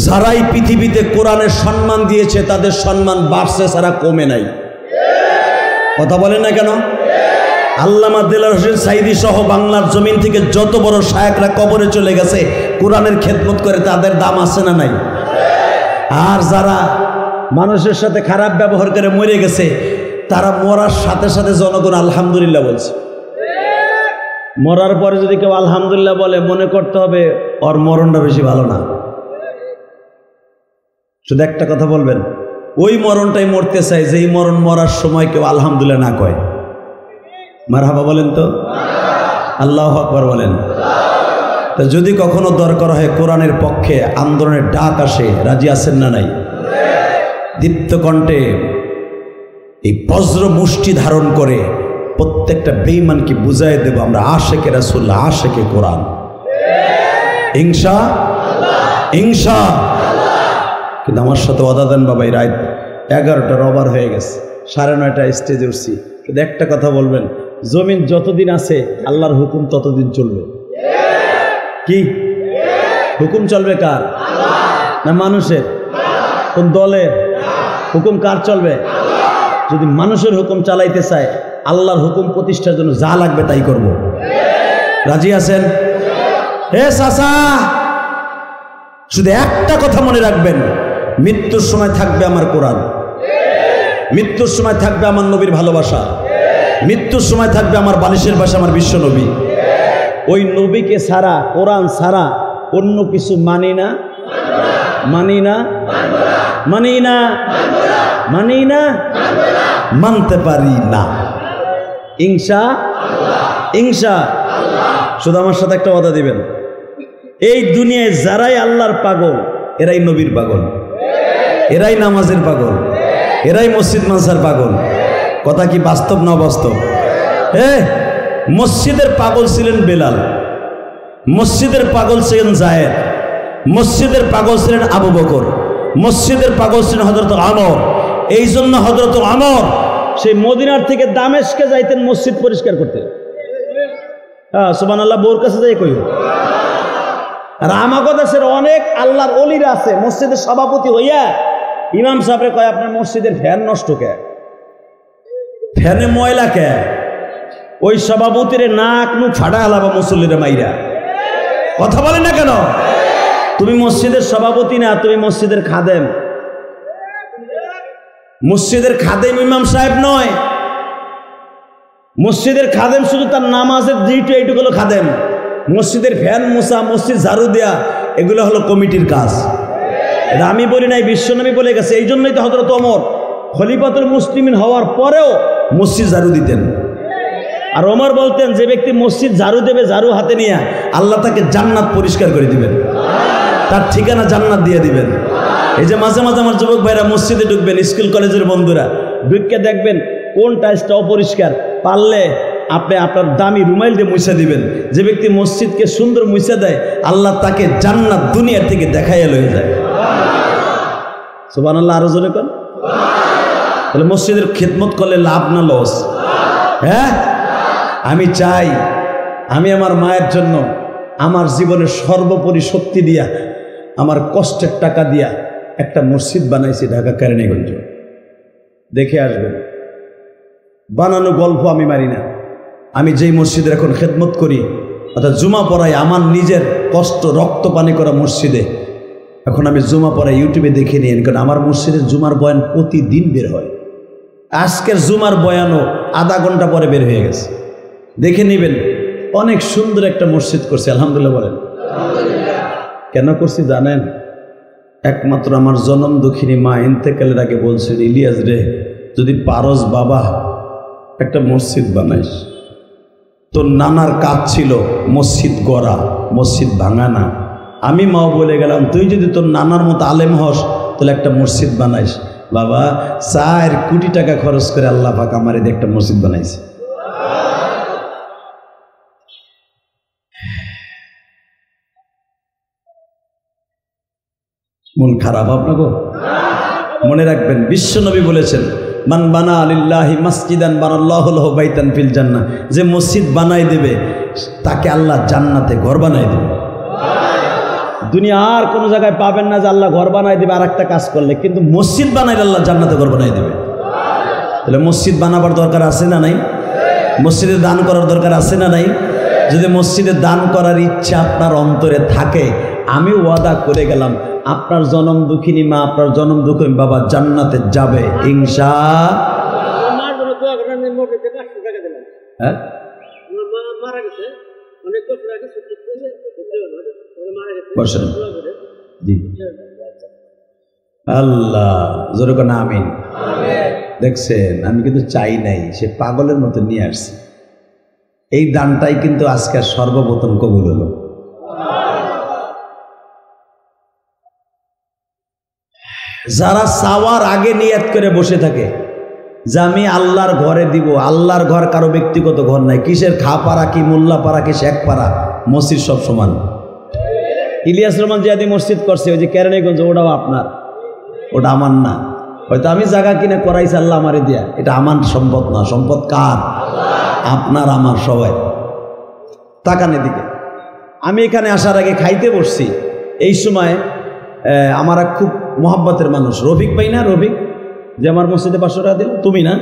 যারাই পৃথিবীতে কোরআনের সম্মান দিয়েছে, তাদের সম্মান বাড়ছে ছাড়া কমে নাই। কথা বলেন না কেন? আল্লামা দেলাওয়ার হোসেন সাঈদী সহ বাংলার জমিন থেকে যত বড় শায়েখরা কবরে চলে গেছে কোরআনের খেদমত করে, তাদের দাম আছে না নাই? আর যারা মানুষের সাথে খারাপ ব্যবহার করে মরে গেছে, তারা মরার সাথে সাথে জনগণ আলহামদুলিল্লাহ বলছে। মরার পরে যদি কেউ আলহামদুলিল্লাহ বলে, মনে করতে হবে ওর মরণটা বেশি ভালো না। শুধু একটা কথা বলবেন, ওই মরণটাই মরতে চাই যেই মরণ মরার সময় কেউ আলহামদুলিল্লাহ না কয়। মারহাবা বলেন তো, আল্লাহু আকবার বলেন। তো যদি কখনো দরকার হয় কোরআনের পক্ষে আন্দোলনের ডাক আসে, রাজি আছেন না নাই? দীপ্ত কণ্ঠে এই বজ্র মুষ্টি ধারণ করে প্রত্যেকটা বেঈমানকে বুঝাই দেব, আমরা আশেকে রাসূল, আশেকে কোরআন। ইনশাআল্লাহ। কিন্তু আমার সাথে ওয়াদা দেন বাবা, এই রাত 11টার ওভার হয়ে গেছে, 9:30 স্টেজে উঠছি। কিন্তু একটা কথা বলবেন, জমিন যতদিন আছে আল্লাহর হুকুম ততদিন চলবে। কি হুকুম চলবে? কার? না মানুষের? কোন দলের হুকুম কার চলবে? যদি মানুষের হুকুম চালাইতে চায়, আল্লাহর হুকুম প্রতিষ্ঠার জন্য যা লাগবে তাই করব। রাজি আছেন? হে চাচা, শুধু একটা কথা মনে রাখবেন, মৃত্যুর সময় থাকবে আমার কোরআন, মৃত্যুর সময় থাকবে আমার নবীর ভালোবাসা, মৃত্যুর সময় থাকবে আমার বালিশের পাশে আমার বিশ্ব নবী। ওই নবীকে ছাড়া, কোরআন ছাড়া অন্য কিছু মানি না, মানি না, মানি না, মানি না, মানতে পারি না। ইনশাআল্লাহ। শুধু আমার সাথে একটা ওয়াদা দিবেন, এই দুনিয়ায় যারাই আল্লাহর পাগল, এরাই নবীর পাগল, এরাই নামাজের পাগল, এরাই মসজিদ মানসার পাগল। কথা কি বাস্তব না বাস্তব? মসজিদের পাগল ছিলেন বেলাল, মসজিদের পাগল ছিলেন জায়েদ, মসজিদের পাগল ছিলেন আবু বকর, মসজিদের পাগল ছিলেন হযরত ওমর। এই জন্য হযরত ওমর সেই মদিনার থেকে দামেস্কে যাইতেন মসজিদ পরিষ্কার করতে। সুবহানাল্লাহ, বোর কাছে যাই কইও। আর আমাগো দেশের অনেক আল্লাহর ওলিরা আছে, মসজিদের সভাপতি হইয়া ইমাম সাহেবরে কয়, আপনার মসজিদের ফ্যান নষ্ট কে, ফ্যানে ময়লা কে? ওই সভাপতিরে নাক মুখ ফাটা হালাবা মুসল্লিরা মাইরা। কথা বলেন না কেন? তুমি মসজিদের সভাপতি না, তুমি মসজিদের খাদেম। মসজিদের খাদেম ইমাম সাহেব নয়, মসজিদের খাদেম শুধু তার নামাজের ডিউটি, এইটুকু হলো খাদেম। মসজিদের ফ্যান মোছা, মসজিদ ঝাড়ু দেয়া, এগুলো হলো কমিটির কাজ। এটা আমি বলি নাই, বিশ্বনবী বলে গেছে। এই জন্যই তো হযরত ওমর খলিফাতুল মুসলিমিন হওয়ার পরেও মসজিদ ঝাড়ু দিতেন। আর ওমর বলতেন, যে ব্যক্তি মসজিদ ঝাড়ু দেবে ঝাড়ু হাতে নিয়ে, আল্লাহ তাকে জান্নাত পরিষ্কার করে দিবেন, তার ঠিকানা জান্নাত দিয়ে দিবেন। এই যে মাঝে মাঝে আমার যুবক ভাইরা মসজিদে ঢুকবেন, স্কুল কলেজের বন্ধুরা ঢুকে দেখবেন কোন টাইলসটা অপরিষ্কার, পারলে আপনি আপনার দামি রুমাইল দিয়ে মুছে দিবেন। যে ব্যক্তি মসজিদকে সুন্দর মুছে দেয় আল্লাহ তাকে জান্নাত দুনিয়া থেকে দেখাইয়া লয়ে যায়। সুবহানাল্লাহ, আরো জোরে কোন। তাহলে মসজিদের খিদমত করলে লাভ না লস? হ্যাঁ, আমি চাই আমি আমার মায়ের জন্য আমার জীবনের সর্বোপরি শক্তি দিয়া আমার কষ্টের টাকা দিয়া একটা মসজিদ বানাইছি ঢাকা কেরানীগঞ্জ। দেখে আসবেন, বানানো গল্প আমি মারি না। আমি যেই মসজিদের এখন খেদমত করি অর্থাৎ জুমা পড়াই, আমার নিজের কষ্ট রক্ত পানি করা মসজিদে এখন আমি জুমা পড়াই, ইউটিউবে দেখে নিন, কারণ আমার মসজিদের জুমার বয়ান প্রতিদিন বের হয়। আজকের জুমার বয়ানও আধা ঘন্টা পরে বের হয়ে গেছে, দেখে নেবেন। অনেক সুন্দর একটা মসজিদ করছে, আলহামদুলিল্লাহ বলেন। কেন করছি জানেন? একমাত্র আমার জনম দুঃখিনী মা ইন্তেকালের আগে বলছেন, ইলিয়াস রে যদি পারস বাবা একটা মসজিদ বানাইস। তোর নানার কাজ ছিল মসজিদ গড়া, মসজিদ ভাঙা না। আমি মাও বলে গেলাম, তুই যদি তোর নানার মতো আলেম হস তাহলে একটা মসজিদ বানাইস। বাবা 4 কোটি টাকা খরচ করে আল্লাহ পাক আমার এদের একটা মসজিদ বানাইছে। মন খারাপ আপনাকে? মনে রাখবেন, বিশ্বনবী বলেছেন, মান বানা লিল্লাহি মাসজিদান বানাল্লাহু লাহু বাইতান ফিল জান্নাহ। যে মসজিদ বানাই দেবে তাকে আল্লাহ জান্নাতে ঘর বানাই দেবে। দুনিয়া আর কোনো জায়গায় পাবেন না যে আল্লাহ ঘর বানাই দেবে আর একটা কাজ করলে, কিন্তু মসজিদ বানাইলে আল্লাহ জান্নাতে ঘর বানাই দেবে। তাহলে মসজিদ বানাবার দরকার আছে না নাই? মসজিদে দান করার দরকার আছে না নাই? যদি মসজিদে দান করার ইচ্ছা আপনার অন্তরে থাকে, আমি ওয়াদা করে গেলাম আপনার জনম দুঃখিনী মা, আপনার জনম দুঃখিনী বাবা জান্নাতে যাবে ইনশাআল্লাহ। হ্যাঁ, আল্লাহ জোরে কোন আমিন। দেখছেন, আমি কিন্তু চাই নাই, সে পাগলের মতো নিয়ে আসছে। এই দানটাই কিন্তু আজকে সর্বপ্রথম কবুল হলো। যারা চাওয়ার আগে নিয়ত করে বসে থাকে যে আমি আল্লাহর ঘরে দিব, আল্লাহর ঘর কারো ব্যক্তিগত ঘর নাই। কিসের খাপাড়া কি মোল্লাপাড়া কি শেখপাড়া, মসজিদ সব সমান। ইলিয়াস রহমান জিয়াদি মসজিদ করছে ওই যে কেরানীগঞ্জ, ওটাও আপনার, ওটা আমার না। হয়তো আমি জায়গা কিনে করাইছি আল্লাহ আমারে দিয়া, এটা আমার সম্পদ না। সম্পদ কার? আপনার আমার সবাই। তাকান এদিকে। আমি এখানে আসার আগে খাইতে বসছি, এই সময় আমার খুব মোহাব্বতের মানুষ রফিক ভাই না, রফিক যে আমার মসজিদে 500 টাকা দিল, তুমি না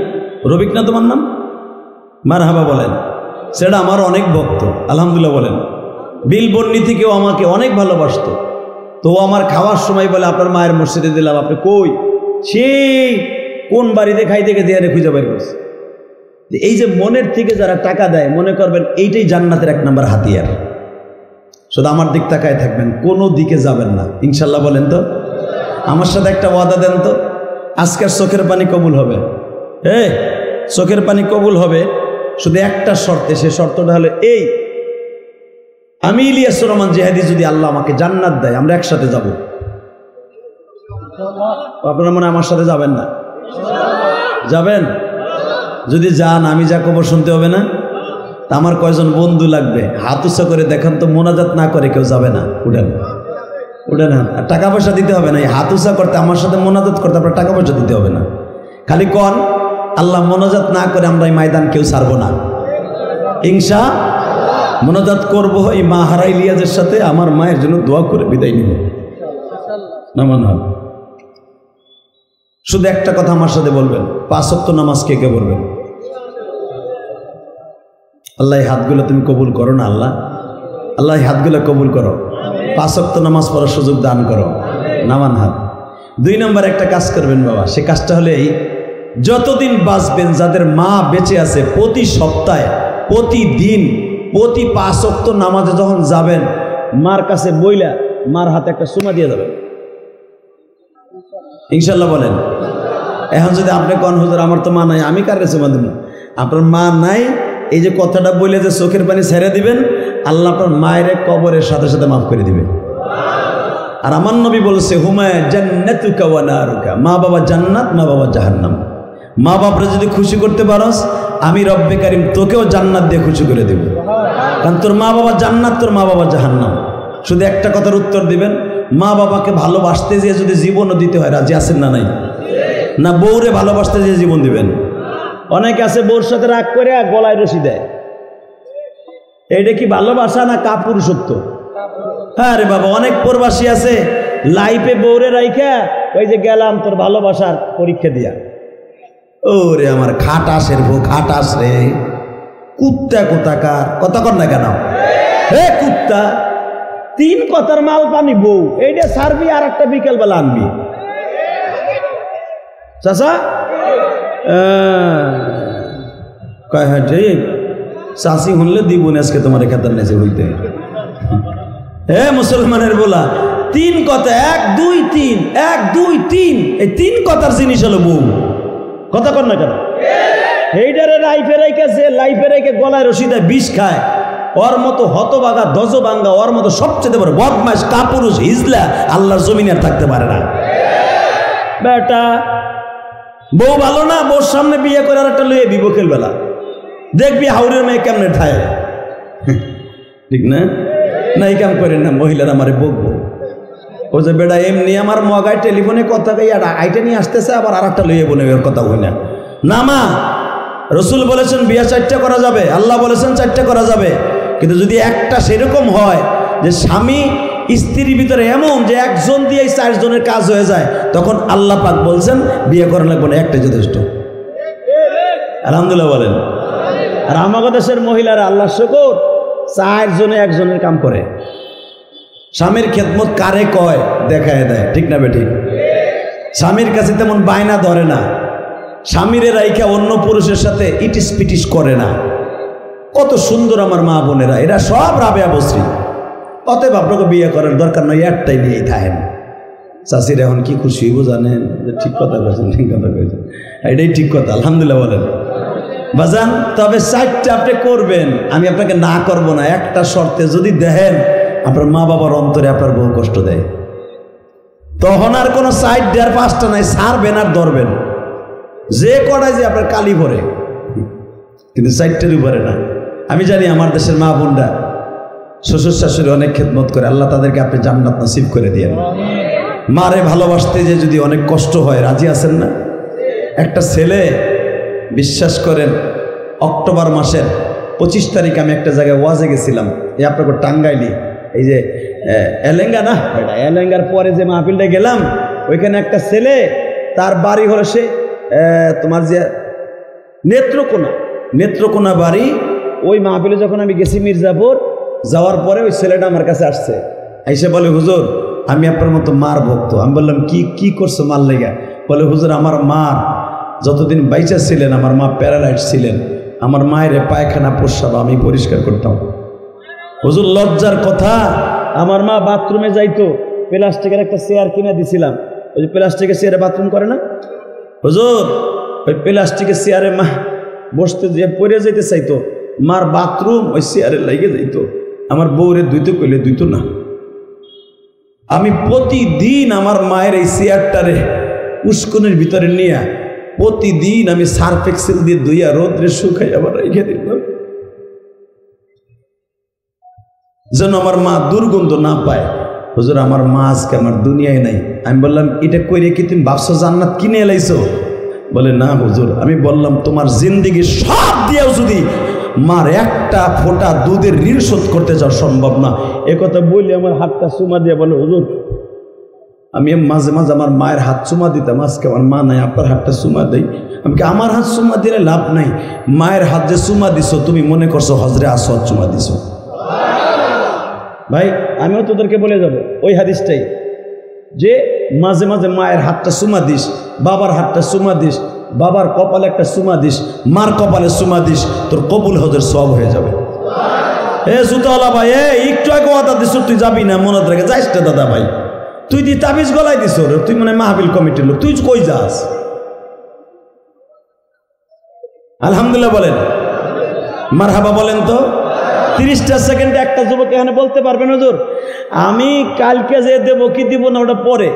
রফিক না তোমার নাম? মারহাবা বলেন। সেটা আমার অনেক ভক্ত, আলহামদুলিল্লাহ বলেন। বিলবর্ণী থেকেও আমাকে অনেক ভালোবাসতো। তো আমার খাওয়ার সময় বলে আপনার মায়ের মসজিদে দিলাম। আপনি কই? সেই কোন বাড়িতে খাইতে গেছে আরে খুঁজে বের করছে। এই যে মনের থেকে যারা টাকা দেয়, মনে করবেন এইটাই জান্নাতের 1 নম্বর হাতিয়ার। শুধু আমার দিক তাকায় থাকবেন, কোনো দিকে যাবেন না ইনশাল্লাহ। বলেন তো, আমার সাথে একটা ওয়াদা দেন তো, আজকের চোখের পানি কবুল হবে। চোখের পানি কবুল হবে শুধু একটা শর্তে। সে শর্তটা হলো এই, আমি ইলিয়াস রহমান জিহাদি যদি আল্লাহ আমাকে জান্নাত দেয়, আমরা একসাথে যাব। আপনারা মনে আমার সাথে যাবেন না? যাবেন? যদি যান আমি যা কবর শুনতে হবে না? আমার কয়জন বন্ধু লাগবে, হাত উঁচা করে দেখান তো। মোনাজাত না করে কেউ যাবে না। উঠেন উঠেন। আর টাকা পয়সা দিতে হবে না। হাত উঁচা করতে, আমার সাথে মোনাজাত করতে আপনার টাকা পয়সা দিতে হবে না। খালি কন আল্লাহ, মোনাজাত না করে আমরা এই ময়দান কেউ ছাড়বো না ইনশাআল্লাহ। মোনাজাত করবো এই মা হারা ইলিয়াসের সাথে, আমার মায়ের জন্য দোয়া করে বিদায় নিব। নামান হবে। শুধু একটা কথা আমার সাথে বলবেন, 5 ওয়াক্ত নামাজ কে কে পড়বেন? আল্লাহ এই হাতগুলো তুমি কবুল করো না আল্লাহ। আল্লাহ এই হাতগুলো কবুল করো। 5 ওয়াক্ত নামাজ পড়ার সুযোগ দান করো। নামান হাত। 2 নম্বর একটা কাজ করবেন বাবা, সে কাজটা হলে এই, যতদিন বাঁচবেন, যাদের মা বেঁচে আছে, প্রতি সপ্তাহে প্রতিদিন প্রতি 5 ওয়াক্ত নামাজে যখন যাবেন, মার কাছে বইলা মার হাতে একটা চুমা দিয়ে যাবেন ইনশাল্লাহ। বলেন। এখন যদি আপনি কোন হুজুর আমার তো মা নাই, আমি কার কাছে চুমা দেব? আপনার মা নাই, এই যে কথাটা বলে যে চোখের পানি ছেড়ে দিবেন, আল্লাহ আপনার মায়ের কবরের সাথে সাথে মাফ করে দিবে। আর আমার নবী বলেছে, হুমা জান্নাতুকা ওয়া নারুকা, মা বাবা জান্নাত, মা বাবা জাহান্নাম। মা বাপরা যদি খুশি করতে পারস, আমি রব্বে কারিম তোকেও জান্নাত দিয়ে খুশি করে দেব। কারণ তোর মা বাবা জান্নাত, তোর মা বাবা জাহান্নাম। শুধু একটা কথার উত্তর দিবেন, মা বাবাকে ভালোবাসতে যেয়ে যদি জীবনও দিতে হয়, রাজি আছেন না নাই? না বউরে ভালোবাসতে যেয়ে জীবন দিবেন? অনেকে আছে বউর সাথে রাগ করে গলায় রশি দেয়। এইটা কি ভালোবাসা না কাপুরুষত্ব? হ্যাঁ রে বাবা, অনেক প্রবাসী আছে লাইফে বউরে রাইখা ওই যে গেলাম তোর ভালোবাসার পরীক্ষা দিয়া। ওরে আমার খাটাসের বউ, খাটাস রে, কুত্তা কোথাকার, কথা কর না কেন? হে কুত্তা, 3 কথার মাল পানি বউ, এইটা সারবি আর একটা বিকেল বেলা আনবি। চাচা কয় হ্যাঁ ঠিক, চাষি শুনলে দিব না আজকে তোমার খাতার নেছে বলতে। হে মুসলমানের বলা, 3 কথা, 1 2 3, 1 2 3, এই 3 কথার জিনিস হলো বউ। কথা কর না কেন? এইটারে লাইফে রেখেছে, লাইফে রেখে গলায় রশি দেয়, বিষ খায়। ওর মতো হতবাগা, দজবাঙ্গা, ওর মতো সবচেয়ে বড় বদমাইশ, কাপুরুষ, হিজলা আল্লাহর জমিনে আর থাকতে পারে না। বেটা বউ ভালো না, বউর সামনে বিয়ে করে আর একটা লইয়ে বিবকেল বেলা দেখবি হাউরের মেয়ে কেমনে ঠায়। ঠিক না? না এই কাম করেন না, মহিলারা আমারে বকবো। ও যে বেটা এমনি আমার মগায় টেলিফোনে কথা কই আর আইটা নিয়ে আসতেছে, আবার আর একটা লইয়ে বনে ওর কথা হই না। না মা, রসুল বলেছেন বিয়া 4টা করা যাবে, আল্লাহ বলেছেন 4টা করা যাবে, কিন্তু যদি একটা সেরকম হয় যে স্বামী স্ত্রীর ভিতরে এমন যে একজন দিয়ে 4 জনের কাজ হয়ে যায়, তখন আল্লাহ পাক বলছেন বিয়ে করা লাগবে না, একটা যথেষ্ট। আলহামদুলিল্লাহ বলেন। আর আমাদের দেশের মহিলারা আল্লাহ শুকর 4 জনে 1 জনের কাম করে। স্বামীর খেদমত কারে কয় দেখায় দেয়, ঠিক না বেঠিক? স্বামীর কাছে তেমন বায়না ধরে না, স্বামীরে রাইখা অন্য পুরুষের সাথে ইটিস পিটিস করে না। কত সুন্দর আমার মা বোনেরা, এরা সব রাবেয়া বসরি। অতএব আপনাকে বিয়ে করার দরকার নয়, একটাই নিয়েই থাকেন। চাষিরা এখন কি খুশি হইব জানেন? ঠিক কথা বলছেন, ঠিক কথা বলছেন, এটাই ঠিক কথা। আলহামদুলিল্লাহ বলেন বাজান। তবে 4টা আপনি করবেন, আমি আপনাকে না করব না, একটা শর্তে যদি দেখেন আপনার মা বাবার অন্তরে আপনার বহু কষ্ট দেয়, তখন আর কোনো 4 দেওয়ার 5টা নাই, ছাড়বেন আর ধরবেন। যে কটায় যে আপনার কালি ভরে, কিন্তু 4টার উপরে না। আমি জানি আমার দেশের মা বোনরা শ্বশুর শাশুড়ি অনেক খেদমত করে, আল্লাহ তাদেরকে আপনি জান্নাত নসিব করে দিয়েন। মারে ভালোবাসতে যে যদি অনেক কষ্ট হয়, রাজি আছেন না? একটা ছেলে, বিশ্বাস করেন, অক্টোবর মাসের 25 তারিখ আমি একটা জায়গায় ওয়াজে গেছিলাম, এই আপনাকে টাঙ্গাইলি, এই যে এলেঙ্গা না, এলেঙ্গার পরে যে মাহফিলটা গেলাম, ওইখানে একটা ছেলে, তার বাড়ি হলো সে তোমার যে নেত্রকোনা বাড়ি। ওই মাহফিলে যখন আমি গেছি মির্জাপুর, যাওয়ার পরে ওই ছেলেটা আমার কাছে আসছে, এসে বলে হুজুর আমি আপনার মতো মার ভক্ত। আমি বললাম কি করছো মার লেগা? বলে হুজুর আমার মার যতদিন বাইচা ছিলেন, আমার মা প্যারালাইজ ছিলেন, আমার মায়ের পায়খানা প্রস্রাব আমি পরিষ্কার করতাম। হুজুর লজ্জার কথা, আমার মা বাথরুমে যাইতো, প্লাস্টিকের একটা চেয়ার কিনে দিছিলাম, ওই যে প্লাস্টিকের চেয়ারে বাথরুম করে না হুজুর, ওই প্লাস্টিকের চেয়ারে মা বসতে যে পড়ে যেতে চাইতো, মার বাথরুম ওই চেয়ারে লেগে যাইতো। আমার বউরে ধুইতে কইলে ধুইতো না। আমি প্রতিদিন আমার মায়ের এই চেয়ারটারে উস্কুনের ভিতরে নিয়ে প্রতিদিন আমি সার্ফ এক্সেল দিয়ে ধুইয়া রোদ্রে শুকাই আবার রেখে দিতাম, যেন আমার মা দুর্গন্ধ না পায়। হুজুর আমার মা আজকে আমার দুনিয়ায় নাই। আমি বললাম এটা কইরে কি তুমি ভাবছো জান্নাত কিনে এলাইছো? বলে না হুজুর। আমি বললাম তোমার জিন্দিগি সব দিয়েও যদি মার একটা ফোঁটা দুধের ঋণ শোধ করতে যাওয়া সম্ভব না। একথা বলি আমার হাতটা চুমা দিয়ে বলে হুজুর আমি মাঝে মাঝে আমার মায়ের হাত চুমা দিতাম, আজকে আমার মা নাই, আপনার হাতটা চুমা দেই। আমি আমার হাত চুমা দিলে লাভ নাই, মায়ের হাত যে চুমা দিছো তুমি মনে করছো হজরে আসওয়াদ চুমা দিছো। ভাই আমিও তোদেরকে বলে যাব ওই হাদিসটাই, যে মাঝে মাঝে মায়ের হাতটা চুমা দিস, বাবার হাতটা চুমা দিস, বাবার কপালে একটা চুমা দিস, মার কপালে চুমা দিস, তোর কবুল হজের সব হয়ে যাবে। এ জুতাওয়ালা ভাই, একটু আগে কথা দিস তুই যাবি না, মনে রেখে যাইস না দাদা ভাই, তুই দি তাবিজ গলায় দিস, তুই মনে মাহফিল কমিটির লোক, তুই কই যাস? আলহামদুলিল্লাহ বলেন, মারহাবা বলেন তো। 30টা সেকেন্ডে একটা যুবক এখানে বলতে পারবেন হুজুর আমি কালকে যে দেবো কি দিব না ওটা পরে,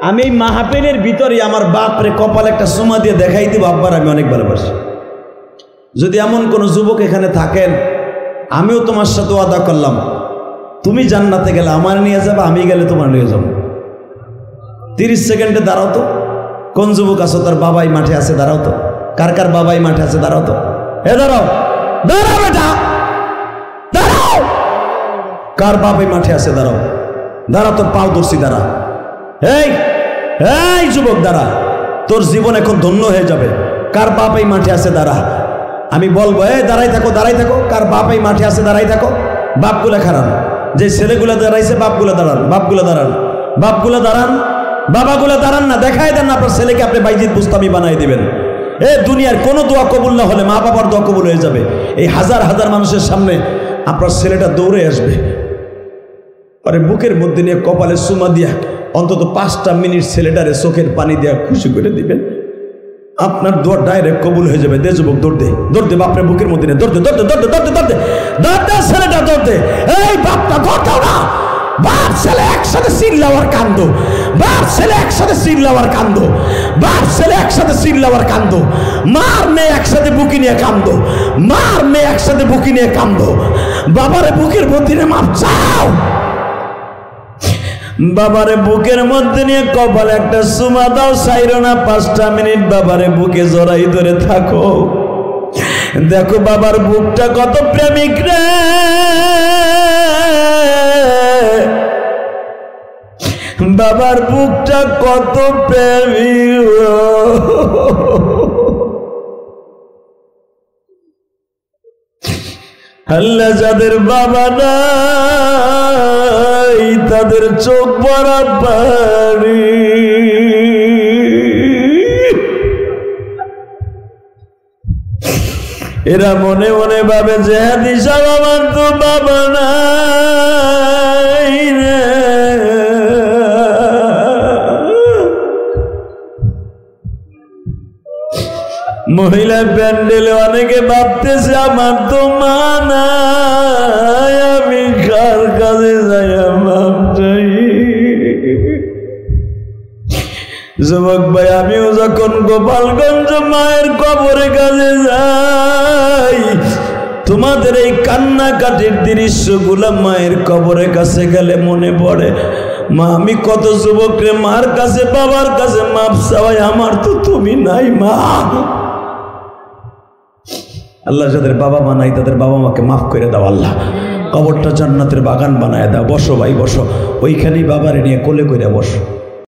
আমি এই মাহফিলের ভিতরে আমার বাপরে কপালে একটা চুমা দিয়ে দেখাই দিব আব্বার আমি অনেক ভালোবাসি। যদি এমন কোনো যুবক এখানে থাকেন, আমিও তোমার সাথে ওয়াদা করলাম, তুমি জান্নাতে গেলে আমার নিয়ে যাবে, আমি গেলে তোমার নিয়ে যাবো। 30 সেকেন্ডে দাঁড়াও তো। কোন যুবক আছো তার বাবাই মাঠে আছে? দাঁড়াও তো। কার কার বাবাই মাঠে আছে? দাঁড়াও তো। দাঁড়াও, দাঁড়াও বেটা, দাঁড়াও। কার বাবাই মাঠে আছে? দাঁড়াও, দাঁড়াও, তোর পাও ধরছি, দাঁড়া। এই এই যুবক দাঁড়া, তোর জীবন এখন ধন্য হয়ে যাবে। কার বাবাই মাঠে আছে? দাঁড়া। আমি বলবো, দাঁড়াই থাকো, দাঁড়াই থাকো। কার বাবাই মাঠে আছে? দাঁড়াই থাকো। বাপগুলা খারাপ, যে ছেলেগুলা দাঁড়াইছে বাপগুলা দাঁড়ান, বাপগুলা দাঁড়ান, বাপগুলা দাঁড়ান, বাবাগুলা দাঁড়ান না। দেখাই দেন না আপনার ছেলেকে, আপনি বাইজিদ বুস্তামি বানাই দিবেন। দুনিয়ার কোনো দোয়া কবুল না হলে মা বাবার দোয়া কবুল হয়ে যাবে। এই হাজার হাজার মানুষের সামনে আপনার ছেলেটা দৌড়ে আসবে, আরে বুকের মধ্যে নিয়ে কপালে চুমা দিয়া অন্তত 5টা মিনিট ছেলেটারে চোখের পানি দিয়া খুশি করে দিবেন, আপনার দোয়া ডাইরেক্ট কবুল হয়ে যাবে। দে যুবক, দৌড় দে, দৌড় দে, বাপরে বুকের মধ্যে নিয়ে দৌড় দে, দৌড় দে, দৌড় দে, দৌড় দে, দৌড় দে, দৌড় দে, ছেলেটা দৌড় দে। এই বাপটা দৌড় দাও না, বাপ ছেলে একসাথে চিল্লাওয়ার কান্দ, বাপ ছেলে একসাথে চিল্লাওয়ার কান্দ, বাপ ছেলে একসাথে চিল্লাওয়ার কান্দ, মার মেয়ে একসাথে বুকি নিয়ে কান্দ, মার মেয়ে একসাথে বুকি নিয়ে কান্দ, বাবারে বুকের মধ্যে নিয়ে মাপ চাও, বাবারে বুকের মধ্যে নিয়ে কপালে একটা চুমা দাও, সাইরো না 5টা মিনিট বাবারে বুকে জড়াই ধরে থাকো। দেখো বাবার বুকটা কত প্রেমিক রে, বাবার বুকটা কত প্রেমিক। আল্লাহ যাদের বাবা নাই তাদের চোখ ভরা পানি, এরা মনে মনে ভাবে যে হাদিস আমার তো বাবা নাই রে। মহিলা প্যান্ডেলে অনেকে ভাবতেছে আমার তো মা নাই, আমি কার কাছে যাই মাপ চাই। যুবক ভাই, আমিও যখন গোপালগঞ্জ মায়ের কবরের কাছে যাই, তোমাদের এই কান্নাকাটির দৃশ্যগুলা মায়ের কবরের কাছে গেলে মনে পড়ে, মা আমি কত যুবকরে মার কাছে বাবার কাছে মাপ চাওয়াই, আমার তো তুমি নাই মা। আল্লাহ যাদের বাবা মা নাই তাদের বাবা মাকে মাফ করে দাও আল্লাহ, কবরটা জান্নাতের বাগান বানায় দাও। বসো ভাই বসো, ওইখানেই বাবারে নিয়ে কোলে করে বসো।